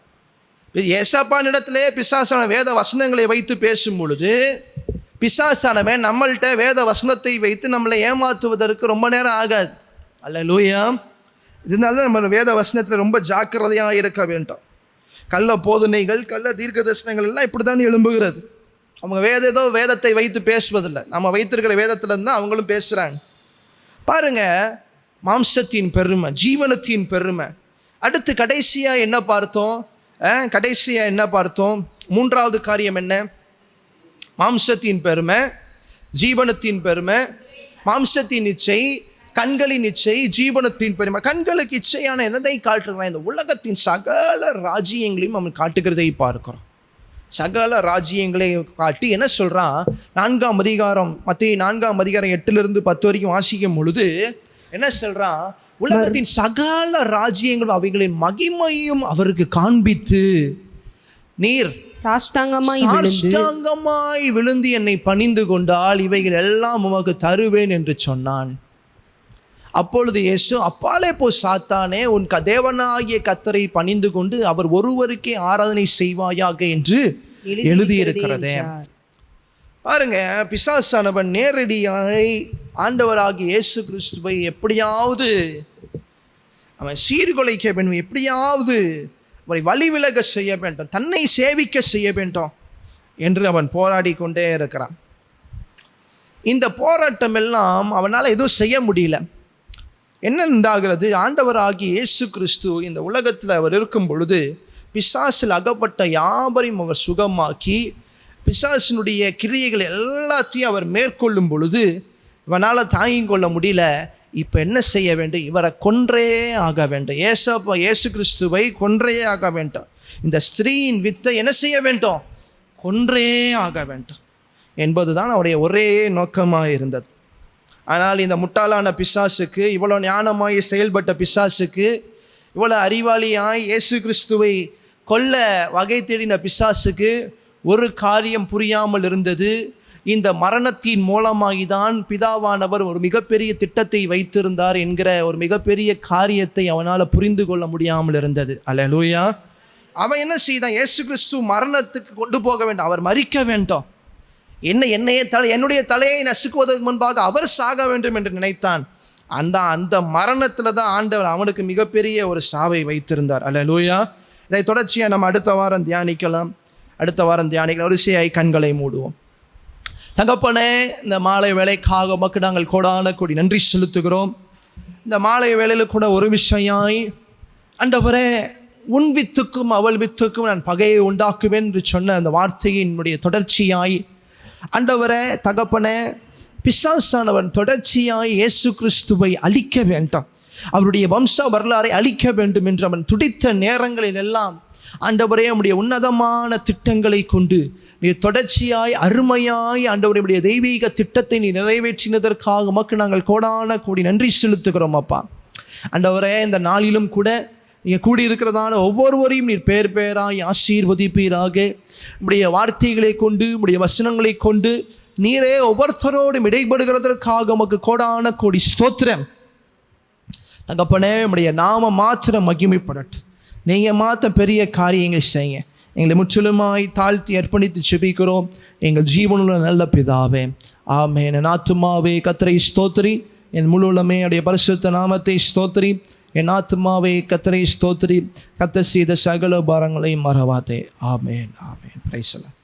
ஏசப்பாவின் இடத்திலே பிசாசான வேத வசனங்களை வைத்து பேசும் பொழுது பிசாசானவன் நம்மள்கிட்ட வேத வசனத்தை வைத்து நம்மளை ஏமாற்றுவதற்கு ரொம்ப நேரம் ஆகாது. அல்லேலூயா. இதனால நம்ம வேத வசனத்தில் ரொம்ப ஜாக்கிரதையாக இருக்க வேண்டும். கள்ள போதனைகள், கள்ள தீர்க்க தரிசனங்கள் எல்லாம் இப்படி தான் எழும்புகிறது. அவங்க ஏதோ வேதத்தை வைத்து பேசுவதில்லை, நம்ம வைத்திருக்கிற வேதத்தில் இருந்தால் அவங்களும் பேசுகிறாங்க. பாருங்க, மாம்சத்தின் பெருமை, ஜீவனத்தின் பெருமை. அடுத்து கடைசியாக என்ன பார்த்தோம்? மூன்றாவது காரியம் என்ன? மாம்சத்தின் பெருமை, ஜீவனத்தின் பெருமை, மாம்சத்தின் இச்சை, கண்களின் இச்சை, ஜீவனத்தின் பெருமை. கண்களுக்கு இச்சையான எதை காட்டுறான்? இந்த உலகத்தின் சகல ராஜ்யங்களையும் அவன் காட்டுகிறதை பார்க்கிறோம். சகல ராஜ்யங்களை காட்டி என்ன சொல்றான்? 4ஆம் அதிகாரம், மத்தேயு 4ஆம் அதிகாரம் 8-10 வரைக்கும் வாசிக்கும் பொழுது என்ன சொல்றான்? உலகத்தின் சகல ராஜ்யங்களும் அவைகளின் மகிமையும் அவருக்கு காண்பித்து, நீர் சாஷ்டாங்கமாய் விழுந்து என்னை பணிந்து கொண்டால் இவைகள் எல்லாம் உமக்கு தருவேன் என்று சொன்னான். அப்பொழுது இயேசு, அப்பாலே போ சாத்தானே, உன் தேவனாகிய கர்த்தரை பணிந்து கொண்டு அவர் ஒருவருக்கே ஆராதனை செய்வாயாக என்று எழுதியிருக்கிறதே. பாருங்க, பிசாசானவன் நேரடியாய் ஆண்டவராகிய இயேசு கிறிஸ்துவை எப்படியாவது அவன் சீர்குலைக்க வேண்டும், எப்படியாவது அவரை வழிவிலக செய்ய வேண்டும், தன்னை சேவிக்க செய்ய வேண்டும் என்று அவன் போராடி கொண்டே இருக்கிறான். இந்த போராட்டம் எல்லாம் அவனால் எதுவும் செய்ய முடியல. என்ன உண்டாகிறது? ஆண்டவராகிய இயேசு கிறிஸ்து இந்த உலகத்தில் அவர் இருக்கும் பொழுது பிசாசில் அகப்பட்ட யாவரையும் அவர் சுகமாக்கி, பிசாசினுடைய கிரியைகள் எல்லாத்தையும் அவர் மேற்கொள்ளும் பொழுது இவனால் தாங்கிக் கொள்ள முடியல. இப்போ என்ன செய்ய வேண்டும்? இவரை கொன்றே ஆக வேண்டும். இயேசு கிறிஸ்துவை கொன்றே ஆக வேண்டும். இந்த ஸ்திரீயின் வித்தை என்ன செய்ய வேண்டும்? கொன்றே ஆக வேண்டும் என்பதுதான் அவருடைய ஒரே நோக்கமாக இருந்தது. ஆனால் இந்த முட்டாளான பிசாசுக்கு, இவ்வளோ ஞானமாய் செயல்பட்ட பிசாசுக்கு, இவ்வளோ அறிவாளியாய் இயேசு கிறிஸ்துவை கொல்ல வகை தேடின பிசாசுக்கு ஒரு காரியம் புரியாமல் இருந்தது. இந்த மரணத்தின் மூலமாகிதான் பிதாவானவர் ஒரு மிகப்பெரிய திட்டத்தை வைத்திருந்தார் என்கிற ஒரு மிகப்பெரிய காரியத்தை அவனால் புரிந்து கொள்ள முடியாமல் இருந்தது. அல்லேலூயா. அவன் என்ன செய்தான்? இயேசு கிறிஸ்து மரணத்துக்கு கொண்டு போக வேண்டும், அவர் மரிக்க வேண்டும், என்னுடைய தலையை நசுக்குவதற்கு முன்பாக அவர் சாக வேண்டும் என்று நினைத்தான். அந்த மரணத்தில் தான் ஆண்டவர் அவனுக்கு மிகப்பெரிய ஒரு சாவை வைத்திருந்தார். அல்லேலூயா. இதை தொடர்ச்சியாக நம்ம அடுத்த வாரம் தியானிக்கலாம். வரிசையாய் கண்களை மூடுவோம். தகப்பனே, இந்த மாலை வேளைக்காக உமக்கு நாங்கள் கோடான கோடி நன்றி செலுத்துகிறோம். இந்த மாலை வேளையில் கூட ஒரு விஷயாய், ஆண்டவரே, உன் வித்துக்கும் அவள் வித்துக்கும் நான் பகையை உண்டாக்குவேன் என்று சொன்ன அந்த வார்த்தையினுடைய தொடர்ச்சியாய், ஆண்டவரே தகப்பனே, பிசாசானவன் தொடர்ச்சியாய் இயேசு கிறிஸ்துவை அழிக்க வேண்டும், அவருடைய வம்ச வரலாறை அழிக்க வேண்டும் என்று அவன் துடித்த நேரங்களில் எல்லாம் ஆண்டவரே உம்முடைய உன்னதமான திட்டங்களை கொண்டு நீர் தொடர்ச்சியாய் அருமையாய் ஆண்டவருடைய தெய்வீக திட்டத்தை நீ நிறைவேற்றினதற்காக உமக்கு நாங்கள் கோடான கோடி நன்றி செலுத்துகிறோம் அப்பா. ஆண்டவரே, இந்த நாளிலும் கூட நீங்கள் கூடியிருக்கிறதான ஒவ்வொருவரையும் நீர் பேர் பேராய் ஆசீர்வதிப்பீராக. உம்முடைய வார்த்தைகளை கொண்டு, உம்முடைய வசனங்களை கொண்டு நீரே ஒவ்வொருத்தரோடும் இடைபடுகிறதற்காக உமக்கு கோடான கோடி ஸ்தோத்திரம். தகப்பனே, உம்முடைய நாம மாத்திரம் மகிமைப்படட்டும். நீங்கள் மாத்திர பெரிய காரியங்கள் செய்யுங்க. எங்களை முற்றிலுமாய் தாழ்த்தி அர்ப்பணித்து செபிக்கிறோம் எங்கள் ஜீவனுள்ள நல்ல பிதாவே, ஆமென். என் ஆத்துமாவே கர்த்தரை ஸ்தோத்திரி, என் முழு உள்ளமே உடைய பரிசுத்த நாமத்தை ஸ்தோத்திரி. என் ஆத்துமாவே கர்த்தரை ஸ்தோத்திரி, கர்த்தர் செய்த சகல பாரங்களையும் மறவாதே. Amen, amen. Praise the Lord.